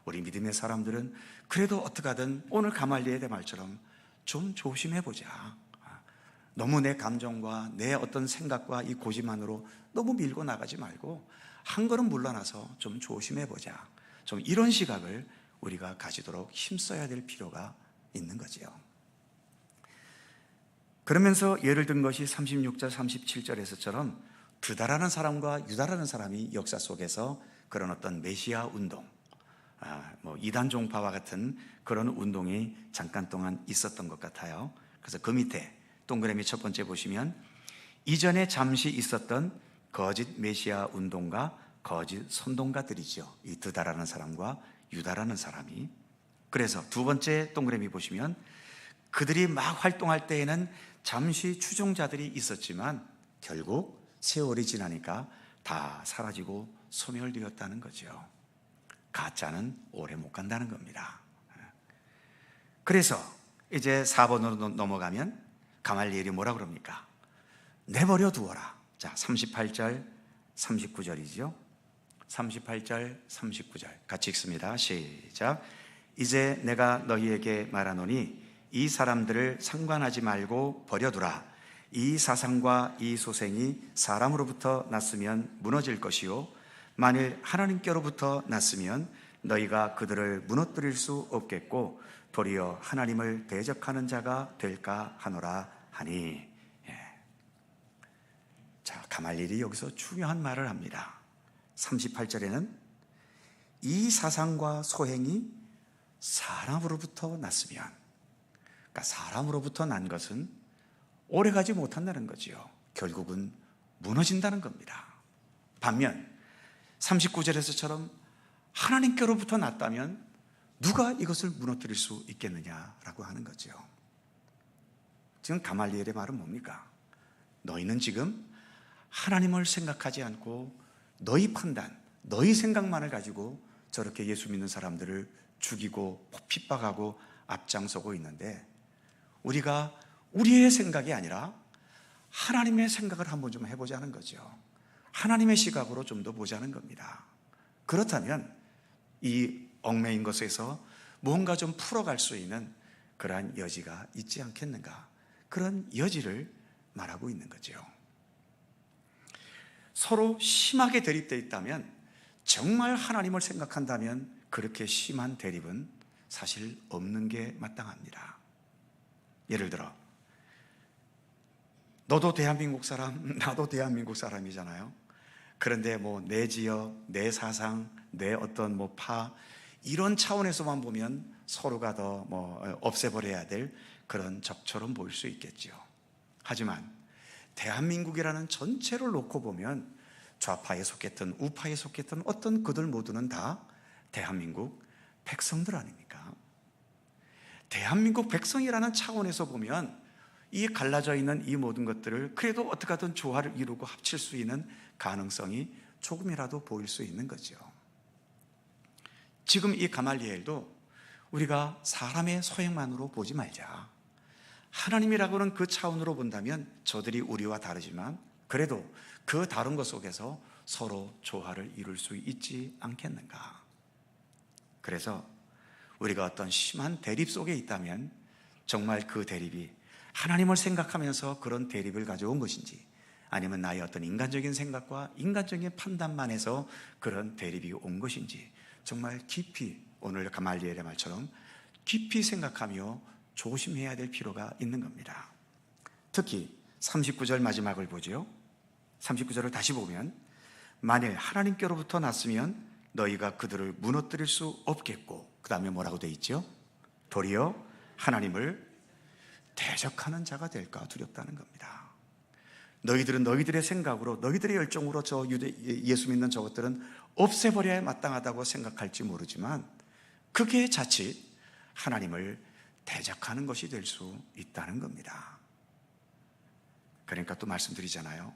우리 믿음의 사람들은 그래도 어떻게 하든 오늘 가말리엘의 말처럼 좀 조심해보자. 너무 내 감정과 내 어떤 생각과 이 고집만으로 너무 밀고 나가지 말고 한 걸음 물러나서 좀 조심해보자. 좀 이런 시각을 우리가 가지도록 힘써야 될 필요가 있는 거지요. 그러면서 예를 든 것이 36절 37절에서처럼 드다라는 사람과 유다라는 사람이 역사 속에서 그런 어떤 메시아 운동, 이단 종파와 같은 그런 운동이 잠깐 동안 있었던 것 같아요. 그래서 그 밑에 동그라미 첫 번째 보시면 이전에 잠시 있었던 거짓 메시아 운동가, 거짓 선동가들이죠. 이 드다라는 사람과 유다라는 사람이. 그래서 두 번째 동그라미 보시면 그들이 막 활동할 때에는 잠시 추종자들이 있었지만 결국 세월이 지나니까 다 사라지고 소멸되었다는 거죠. 가짜는 오래 못 간다는 겁니다. 그래서 이제 4번으로 넘어가면 가말리엘이 뭐라 그럽니까? 내버려 두어라. 자, 38절 39절이죠. 38절 39절 같이 읽습니다. 시작. 이제 내가 너희에게 말하노니 이 사람들을 상관하지 말고 버려두라. 이 사상과 이 소생이 사람으로부터 났으면 무너질 것이요 만일 하나님께로부터 났으면 너희가 그들을 무너뜨릴 수 없겠고 도리어 하나님을 대적하는 자가 될까 하노라 하니. 자, 가말리엘이 여기서 중요한 말을 합니다. 38절에는 이 사상과 소행이 사람으로부터 났으면, 그러니까 사람으로부터 난 것은 오래가지 못한다는 거지요. 결국은 무너진다는 겁니다. 반면 39절에서처럼 하나님께로부터 났다면 누가 이것을 무너뜨릴 수 있겠느냐라고 하는 거죠. 지금 가말리엘의 말은 뭡니까? 너희는 지금 하나님을 생각하지 않고 너희 판단, 너희 생각만을 가지고 저렇게 예수 믿는 사람들을 죽이고 핍박하고 앞장서고 있는데 우리가 우리의 생각이 아니라 하나님의 생각을 한번 좀 해보자는 거죠. 하나님의 시각으로 좀 더 보자는 겁니다. 그렇다면 이 얽매인 것에서 뭔가 좀 풀어갈 수 있는 그러한 여지가 있지 않겠는가, 그런 여지를 말하고 있는 거죠. 서로 심하게 대립되어 있다면, 정말 하나님을 생각한다면 그렇게 심한 대립은 사실 없는 게 마땅합니다. 예를 들어 너도 대한민국 사람, 나도 대한민국 사람이잖아요. 그런데 뭐 내 지역, 내 사상, 내 어떤 뭐 파, 이런 차원에서만 보면 서로가 더 없애버려야 될 그런 적처럼 보일 수 있겠죠. 하지만 대한민국이라는 전체를 놓고 보면 좌파에 속했든 우파에 속했든 어떤 그들 모두는 다 대한민국 백성들 아닙니까? 대한민국 백성이라는 차원에서 보면 이 갈라져 있는 이 모든 것들을 그래도 어떻게 하든 조화를 이루고 합칠 수 있는 가능성이 조금이라도 보일 수 있는 거죠. 지금 이 가말리엘도 우리가 사람의 소행만으로 보지 말자. 하나님이라고는 그 차원으로 본다면 저들이 우리와 다르지만 그래도 그 다른 것 속에서 서로 조화를 이룰 수 있지 않겠는가. 그래서 우리가 어떤 심한 대립 속에 있다면 정말 그 대립이 하나님을 생각하면서 그런 대립을 가져온 것인지, 아니면 나의 어떤 인간적인 생각과 인간적인 판단만 해서 그런 대립이 온 것인지 정말 깊이, 오늘 가말리엘의 말처럼 깊이 생각하며 조심해야 될 필요가 있는 겁니다. 특히 39절 마지막을 보죠. 39절을 다시 보면 만일 하나님께로부터 났으면 너희가 그들을 무너뜨릴 수 없겠고, 그 다음에 뭐라고 돼 있죠? 도리어 하나님을 대적하는 자가 될까 두렵다는 겁니다. 너희들은 너희들의 생각으로, 너희들의 열정으로 예수 믿는 저것들은 없애버려야 마땅하다고 생각할지 모르지만 그게 자칫 하나님을 대적하는 것이 될 수 있다는 겁니다. 그러니까 또 말씀드리잖아요.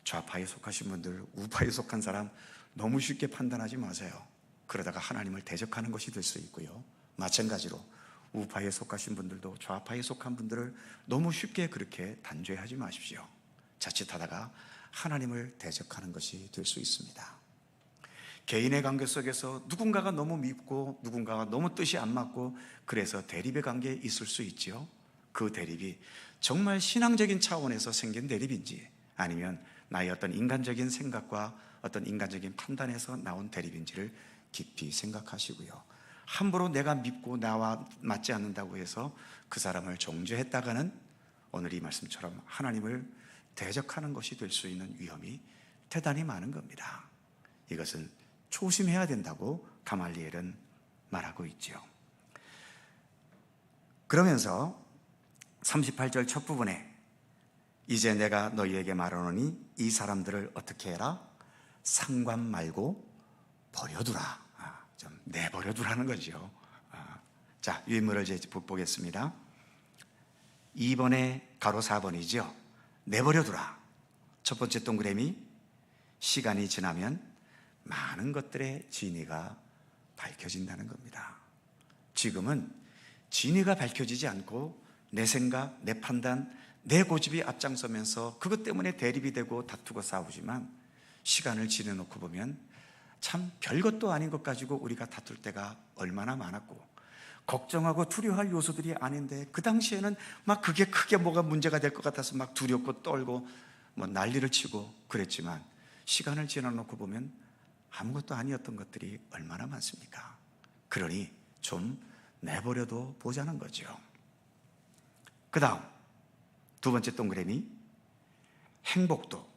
좌파에 속하신 분들, 우파에 속한 사람 너무 쉽게 판단하지 마세요. 그러다가 하나님을 대적하는 것이 될 수 있고요. 마찬가지로 우파에 속하신 분들도 좌파에 속한 분들을 너무 쉽게 그렇게 단죄하지 마십시오. 자칫하다가 하나님을 대적하는 것이 될 수 있습니다. 개인의 관계 속에서 누군가가 너무 밉고 누군가가 너무 뜻이 안 맞고 그래서 대립의 관계에 있을 수 있지요. 그 대립이 정말 신앙적인 차원에서 생긴 대립인지 아니면 나의 어떤 인간적인 생각과 어떤 인간적인 판단에서 나온 대립인지를 깊이 생각하시고요. 함부로 내가 밉고 나와 맞지 않는다고 해서 그 사람을 정죄했다가는 오늘 이 말씀처럼 하나님을 대적하는 것이 될 수 있는 위험이 대단히 많은 겁니다. 이것은 조심해야 된다고 가말리엘은 말하고 있죠. 그러면서 38절 첫 부분에 이제 내가 너희에게 말하노니 이 사람들을 어떻게 해라? 상관 말고 버려두라. 좀 내버려두라는 거죠. 자, 유인물을 이제 보겠습니다. 2번에 가로 4번이죠. 내버려두라. 첫 번째 동그라미, 시간이 지나면 많은 것들의 진위가 밝혀진다는 겁니다. 지금은 진위가 밝혀지지 않고 내 생각, 내 판단, 내 고집이 앞장서면서 그것 때문에 대립이 되고 다투고 싸우지만 시간을 지내놓고 보면 참 별것도 아닌 것 가지고 우리가 다툴 때가 얼마나 많았고 걱정하고 두려워할 요소들이 아닌데 그 당시에는 막 그게 크게 뭐가 문제가 될 것 같아서 막 두렵고 떨고 뭐 난리를 치고 그랬지만 시간을 지나놓고 보면 아무것도 아니었던 것들이 얼마나 많습니까? 그러니 좀 내버려둬 보자는 거죠. 그 다음 두 번째 동그라미, 행복도,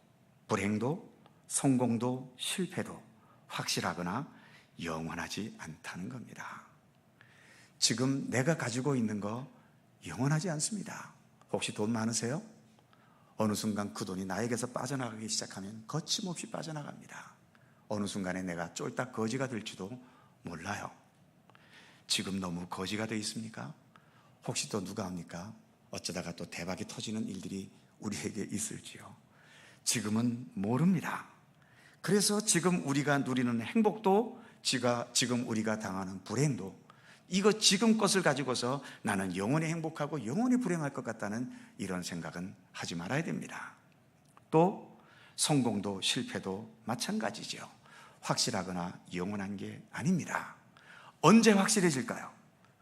불행도, 성공도, 실패도 확실하거나 영원하지 않다는 겁니다. 지금 내가 가지고 있는 거 영원하지 않습니다. 혹시 돈 많으세요? 어느 순간 그 돈이 나에게서 빠져나가기 시작하면 거침없이 빠져나갑니다. 어느 순간에 내가 쫄딱 거지가 될지도 몰라요. 지금 너무 거지가 되어 있습니까? 혹시 또 누가 합니까? 어쩌다가 또 대박이 터지는 일들이 우리에게 있을지요. 지금은 모릅니다. 그래서 지금 우리가 누리는 행복도 지금 우리가 당하는 불행도 이거 지금 것을 가지고서 나는 영원히 행복하고 영원히 불행할 것 같다는 이런 생각은 하지 말아야 됩니다. 또 성공도 실패도 마찬가지죠. 확실하거나 영원한 게 아닙니다. 언제 확실해질까요?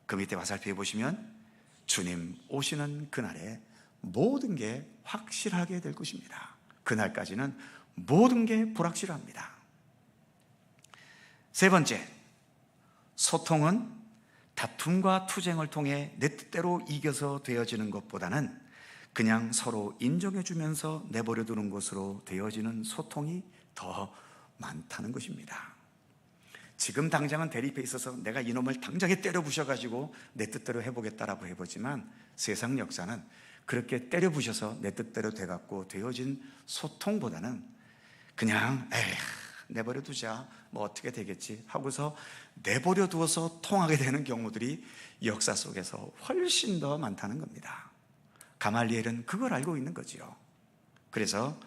그 밑에 화살표에 보시면 주님 오시는 그날에 모든 게 확실하게 될 것입니다. 그날까지는 모든 게 불확실합니다. 세 번째, 소통은 다툼과 투쟁을 통해 내 뜻대로 이겨서 되어지는 것보다는 그냥 서로 인정해주면서 내버려두는 것으로 되어지는 소통이 더 많다는 것입니다. 지금 당장은 대립해 있어서 내가 이놈을 당장에 때려 부셔가지고 내 뜻대로 해보겠다라고 해보지만 세상 역사는 그렇게 때려 부셔서 내 뜻대로 돼갖고 되어진 소통보다는 그냥 내버려 두자 뭐 어떻게 되겠지 하고서 내버려 두어서 통하게 되는 경우들이 역사 속에서 훨씬 더 많다는 겁니다. 가말리엘은 그걸 알고 있는 거지요. 그래서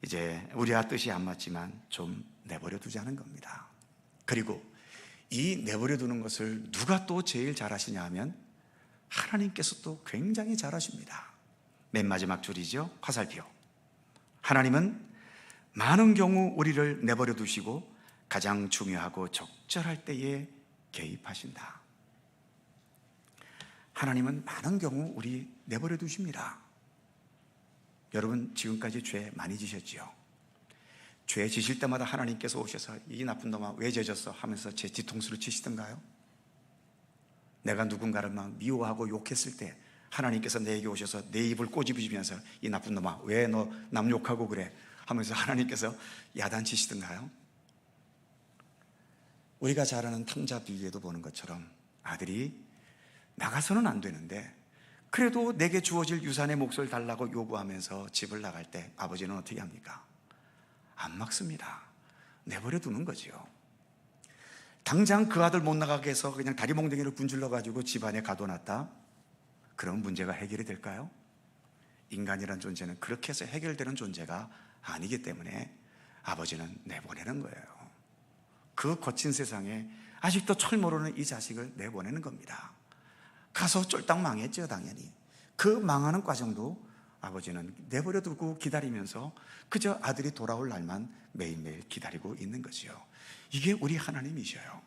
이제 우리와 뜻이 안 맞지만 좀 내버려 두자는 겁니다. 그리고 이 내버려 두는 것을 누가 또 제일 잘하시냐 하면 하나님께서 또 굉장히 잘하십니다. 맨 마지막 줄이죠. 화살표. 하나님은 많은 경우 우리를 내버려 두시고 가장 중요하고 적절할 때에 개입하신다. 하나님은 많은 경우 우리 내버려 두십니다. 여러분 지금까지 죄 많이 지셨지요? 죄 지실 때마다 하나님께서 오셔서 이 나쁜 놈아 왜 죄졌어 하면서 제 뒤통수를 치시던가요? 내가 누군가를 막 미워하고 욕했을 때 하나님께서 내게 오셔서 내 입을 꼬집으시면서 이 나쁜 놈아 왜 너 남 욕하고 그래 하면서 하나님께서 야단치시던가요? 우리가 잘 아는 탕자 비유에도 보는 것처럼 아들이 나가서는 안 되는데 그래도 내게 주어질 유산의 몫을 달라고 요구하면서 집을 나갈 때 아버지는 어떻게 합니까? 안 막습니다. 내버려 두는 거지요. 당장 그 아들 못 나가게 해서 그냥 다리 몽둥이를 분질러 가지고 집안에 가둬놨다? 그럼 문제가 해결이 될까요? 인간이란 존재는 그렇게 해서 해결되는 존재가 아니기 때문에 아버지는 내보내는 거예요. 그 거친 세상에 아직도 철 모르는 이 자식을 내보내는 겁니다. 가서 쫄딱 망했죠, 당연히. 그 망하는 과정도 아버지는 내버려 두고 기다리면서 그저 아들이 돌아올 날만 매일매일 기다리고 있는 거지요. 이게 우리 하나님이셔요.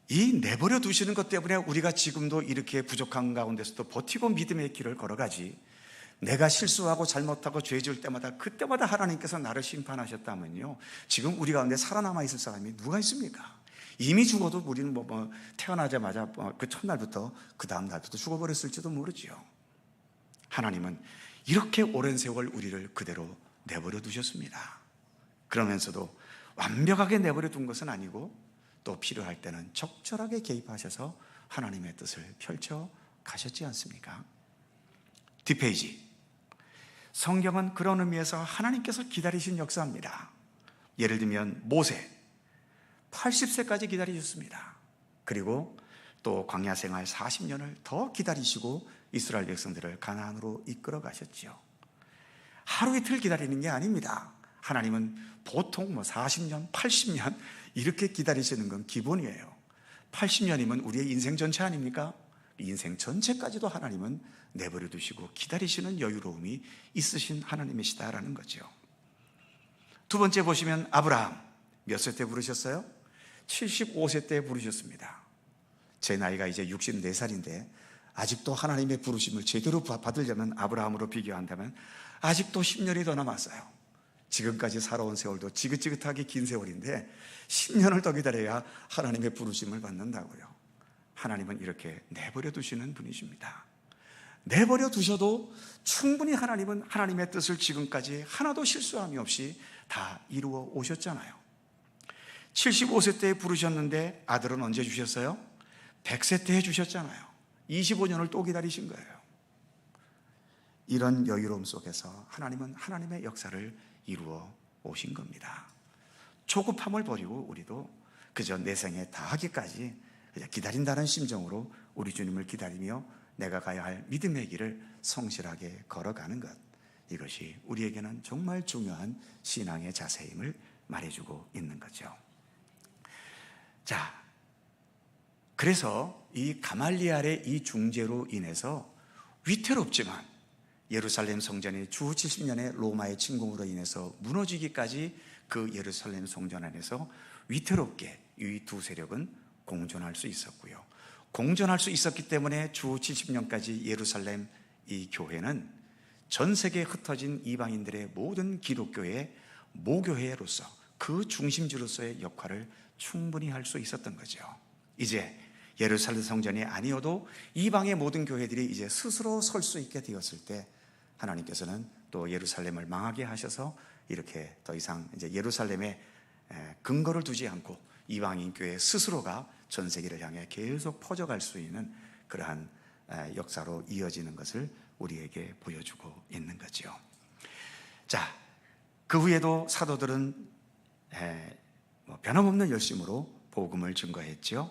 이 내버려 두시는 것 때문에 우리가 지금도 이렇게 부족한 가운데서도 버티고 믿음의 길을 걸어가지, 내가 실수하고 잘못하고 죄 지을 때마다 그때마다 하나님께서 나를 심판하셨다면요, 지금 우리 가운데 살아남아 있을 사람이 누가 있습니까? 이미 죽어도 우리는 태어나자마자 그 첫날부터 그 다음 날부터 죽어버렸을지도 모르지요. 하나님은 이렇게 오랜 세월 우리를 그대로 내버려 두셨습니다. 그러면서도 완벽하게 내버려 둔 것은 아니고 또 필요할 때는 적절하게 개입하셔서 하나님의 뜻을 펼쳐 가셨지 않습니까? 뒷페이지. 성경은 그런 의미에서 하나님께서 기다리신 역사입니다. 예를 들면 모세 80세까지 기다리셨습니다. 그리고 또 광야 생활 40년을 더 기다리시고 이스라엘 백성들을 가나안으로 이끌어 가셨지요. 하루 이틀 기다리는 게 아닙니다. 하나님은 보통 40년, 80년 이렇게 기다리시는 건 기본이에요. 80년이면 우리의 인생 전체 아닙니까? 인생 전체까지도 하나님은 내버려 두시고 기다리시는 여유로움이 있으신 하나님이시다라는 거죠. 두 번째 보시면 아브라함 몇 세 때 부르셨어요? 75세 때 부르셨습니다. 제 나이가 이제 64살인데 아직도 하나님의 부르심을 제대로 받으려면 아브라함으로 비교한다면 아직도 10년이 더 남았어요. 지금까지 살아온 세월도 지긋지긋하게 긴 세월인데 10년을 더 기다려야 하나님의 부르심을 받는다고요. 하나님은 이렇게 내버려 두시는 분이십니다. 내버려 두셔도 충분히 하나님은 하나님의 뜻을 지금까지 하나도 실수함이 없이 다 이루어 오셨잖아요. 75세 때 부르셨는데 아들은 언제 주셨어요? 100세 때 해주셨잖아요. 25년을 또 기다리신 거예요. 이런 여유로움 속에서 하나님은 하나님의 역사를 이루어 오신 겁니다. 조급함을 버리고 우리도 그저 내 생에 다 하기까지 그냥 기다린다는 심정으로 우리 주님을 기다리며 내가 가야 할 믿음의 길을 성실하게 걸어가는 것, 이것이 우리에게는 정말 중요한 신앙의 자세임을 말해주고 있는 거죠. 자, 그래서 이 가말리알의 이 중재로 인해서 위태롭지만 예루살렘 성전이 주 70년의 로마의 침공으로 인해서 무너지기까지 그 예루살렘 성전 안에서 위태롭게 이 두 세력은 공존할 수 있었고요. 공존할 수 있었기 때문에 주 70년까지 예루살렘 이 교회는 전 세계에 흩어진 이방인들의 모든 기독교의 모교회로서 그 중심지로서의 역할을 충분히 할 수 있었던 거죠. 이제 예루살렘 성전이 아니어도 이방의 모든 교회들이 이제 스스로 설 수 있게 되었을 때 하나님께서는 또 예루살렘을 망하게 하셔서 이렇게 더 이상 이제 예루살렘에 근거를 두지 않고 이방인 교회 스스로가 전 세계를 향해 계속 퍼져갈 수 있는 그러한 역사로 이어지는 것을 우리에게 보여주고 있는 거죠. 자, 그 후에도 사도들은 변함없는 열심으로 복음을 증거했죠.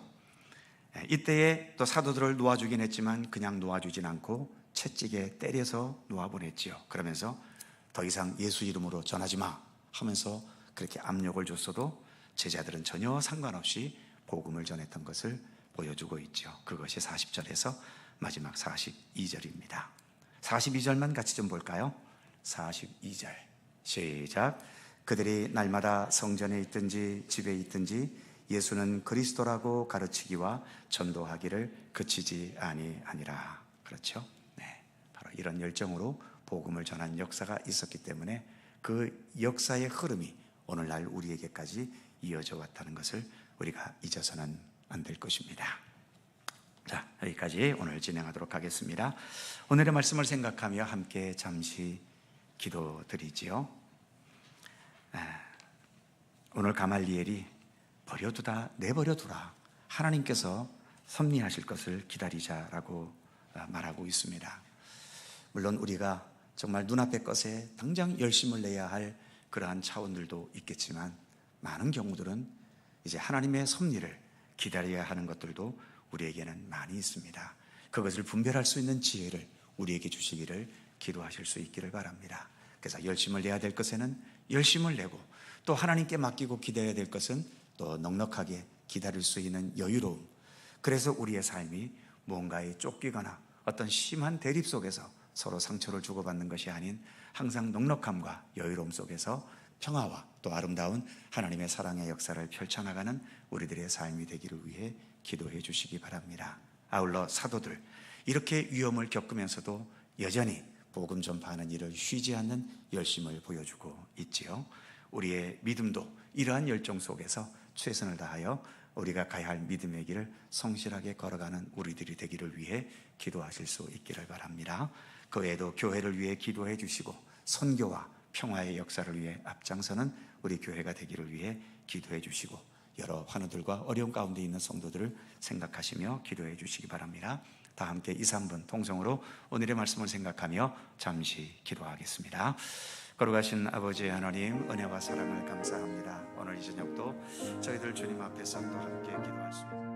이때에 또 사도들을 놓아주긴 했지만 그냥 놓아주진 않고 채찍에 때려서 놓아보냈지요. 그러면서 더 이상 예수 이름으로 전하지 마 하면서 그렇게 압력을 줬어도 제자들은 전혀 상관없이 복음을 전했던 것을 보여주고 있죠. 그것이 40절에서 마지막 42절입니다. 42절만 같이 좀 볼까요? 42절 시작. 그들이 날마다 성전에 있든지 집에 있든지 예수는 그리스도라고 가르치기와 전도하기를 그치지 아니하니라. 그렇죠? 네, 바로 이런 열정으로 복음을 전한 역사가 있었기 때문에 그 역사의 흐름이 오늘날 우리에게까지 이어져 왔다는 것을 우리가 잊어서는 안 될 것입니다. 자, 여기까지 오늘 진행하도록 하겠습니다. 오늘의 말씀을 생각하며 함께 잠시 기도드리지요. 오늘 가말리엘이 버려두다 내버려두라, 하나님께서 섭리하실 것을 기다리자라고 말하고 있습니다. 물론 우리가 정말 눈앞의 것에 당장 열심을 내야 할 그러한 차원들도 있겠지만, 많은 경우들은 이제 하나님의 섭리를 기다려야 하는 것들도 우리에게는 많이 있습니다. 그것을 분별할 수 있는 지혜를 우리에게 주시기를 기도하실 수 있기를 바랍니다. 그래서 열심을 내야 될 것에는 열심을 내고, 또 하나님께 맡기고 기대해야 될 것은 또 넉넉하게 기다릴 수 있는 여유로움, 그래서 우리의 삶이 뭔가에 쫓기거나 어떤 심한 대립 속에서 서로 상처를 주고받는 것이 아닌 항상 넉넉함과 여유로움 속에서 평화와 또 아름다운 하나님의 사랑의 역사를 펼쳐나가는 우리들의 삶이 되기를 위해 기도해 주시기 바랍니다. 아울러 사도들, 이렇게 위험을 겪으면서도 여전히 복음 전파하는 일을 쉬지 않는 열심을 보여주고 있지요. 우리의 믿음도 이러한 열정 속에서 최선을 다하여 우리가 가야 할 믿음의 길을 성실하게 걸어가는 우리들이 되기를 위해 기도하실 수 있기를 바랍니다. 그 외에도 교회를 위해 기도해 주시고, 선교와 평화의 역사를 위해 앞장서는 우리 교회가 되기를 위해 기도해 주시고, 여러 환우들과 어려움 가운데 있는 성도들을 생각하시며 기도해 주시기 바랍니다. 다 함께 2, 3분 통성으로 오늘의 말씀을 생각하며 잠시 기도하겠습니다. 거룩하신 아버지 하나님, 은혜와 사랑을 감사합니다. 오늘 이 저녁도 저희들 주님 앞에서 또 함께 기도할 수 있습니다.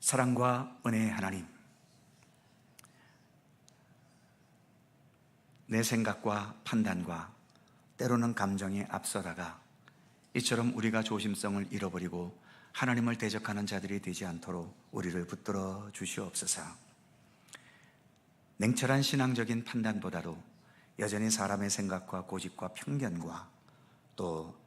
사랑과 은혜의 하나님, 내 생각과 판단과 때로는 감정에 앞서다가 이처럼 우리가 조심성을 잃어버리고 하나님을 대적하는 자들이 되지 않도록 우리를 붙들어 주시옵소서. 냉철한 신앙적인 판단보다도 여전히 사람의 생각과 고집과 편견과 또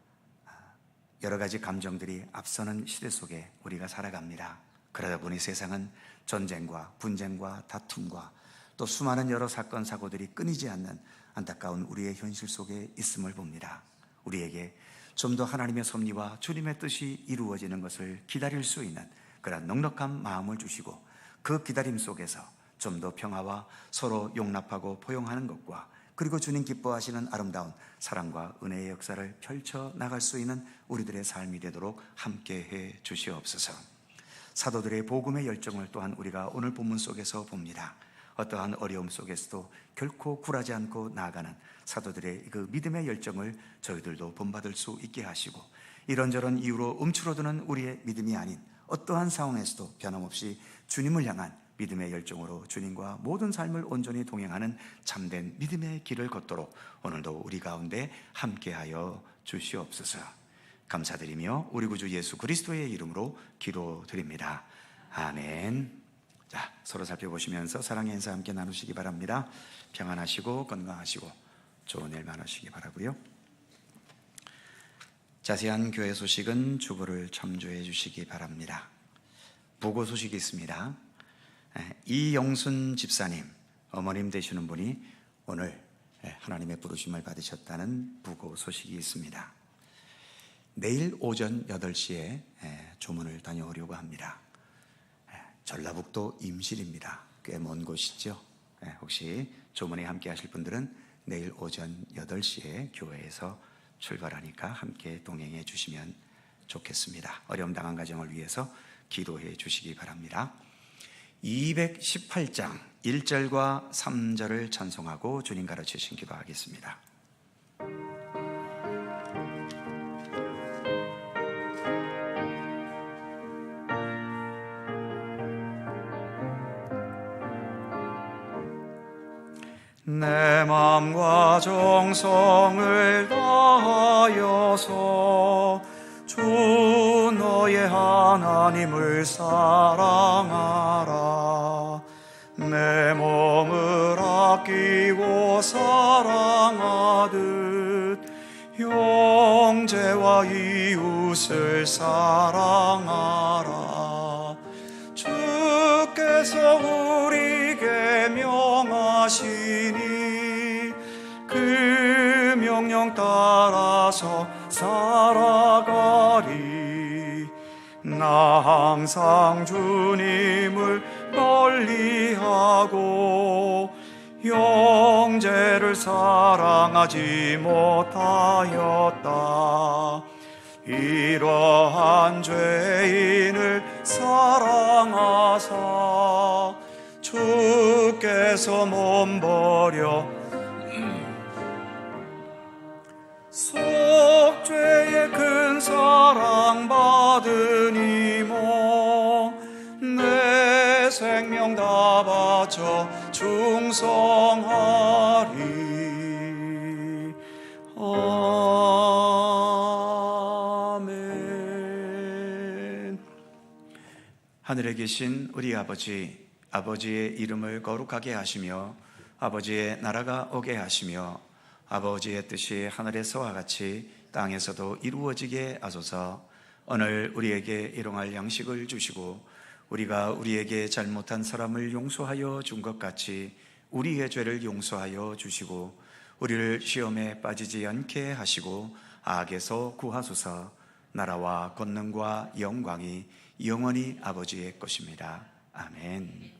여러 가지 감정들이 앞서는 시대 속에 우리가 살아갑니다. 그러다 보니 세상은 전쟁과 분쟁과 다툼과 또 수많은 여러 사건 사고들이 끊이지 않는 안타까운 우리의 현실 속에 있음을 봅니다. 우리에게 좀 더 하나님의 섭리와 주님의 뜻이 이루어지는 것을 기다릴 수 있는 그런 넉넉한 마음을 주시고, 그 기다림 속에서 좀 더 평화와 서로 용납하고 포용하는 것과, 그리고 주님 기뻐하시는 아름다운 사랑과 은혜의 역사를 펼쳐 나갈 수 있는 우리들의 삶이 되도록 함께해 주시옵소서. 사도들의 복음의 열정을 또한 우리가 오늘 본문 속에서 봅니다. 어떠한 어려움 속에서도 결코 굴하지 않고 나아가는 사도들의 그 믿음의 열정을 저희들도 본받을 수 있게 하시고, 이런저런 이유로 움츠러드는 우리의 믿음이 아닌 어떠한 상황에서도 변함없이 주님을 향한 믿음의 열정으로 주님과 모든 삶을 온전히 동행하는 참된 믿음의 길을 걷도록 오늘도 우리 가운데 함께하여 주시옵소서. 감사드리며 우리 구주 예수 그리스도의 이름으로 기도드립니다. 아멘. 자, 서로 살펴보시면서 사랑의 인사 함께 나누시기 바랍니다. 평안하시고 건강하시고 좋은 일 많으시기 바라고요. 자, 자세한 교회 소식은 주보를 참조해 주시기 바랍니다. 부고 소식이 있습니다. 이영순 집사님, 어머님 되시는 분이 오늘 하나님의 부르심을 받으셨다는 부고 소식이 있습니다. 내일 오전 8시에 조문을 다녀오려고 합니다. 전라북도 임실입니다. 꽤 먼 곳이죠. 혹시 조문에 함께 하실 분들은 내일 오전 8시에 교회에서 출발하니까 함께 동행해 주시면 좋겠습니다. 어려움 당한 가정을 위해서 기도해 주시기 바랍니다. 218장 1절과 3절을 찬송하고 주님 가르치신 기도하겠습니다. 내 마음과 정성을 다하여서 주 너의 하나님을 사랑하라. 내 몸을 아끼고 사랑하듯 형제와 이웃을 사랑하라. 주께서 우리에게 명하시니 그 명령 따라서 살아가리. 나 항상 주님을 멀리하고 형제를 사랑하지 못하였다. 이러한 죄인을 사랑하사 주께서 몸버려 속죄의 큰 사랑 받으니모 내 생명 다 바쳐 충성하리. 아멘. 하늘에 계신 우리 아버지, 아버지의 이름을 거룩하게 하시며 아버지의 나라가 오게 하시며 아버지의 뜻이 하늘에서와 같이 땅에서도 이루어지게 하소서. 오늘 우리에게 일용할 양식을 주시고 우리가 우리에게 잘못한 사람을 용서하여 준 것 같이 우리의 죄를 용서하여 주시고 우리를 시험에 빠지지 않게 하시고 악에서 구하소서. 나라와 권능과 영광이 영원히 아버지의 것입니다. 아멘.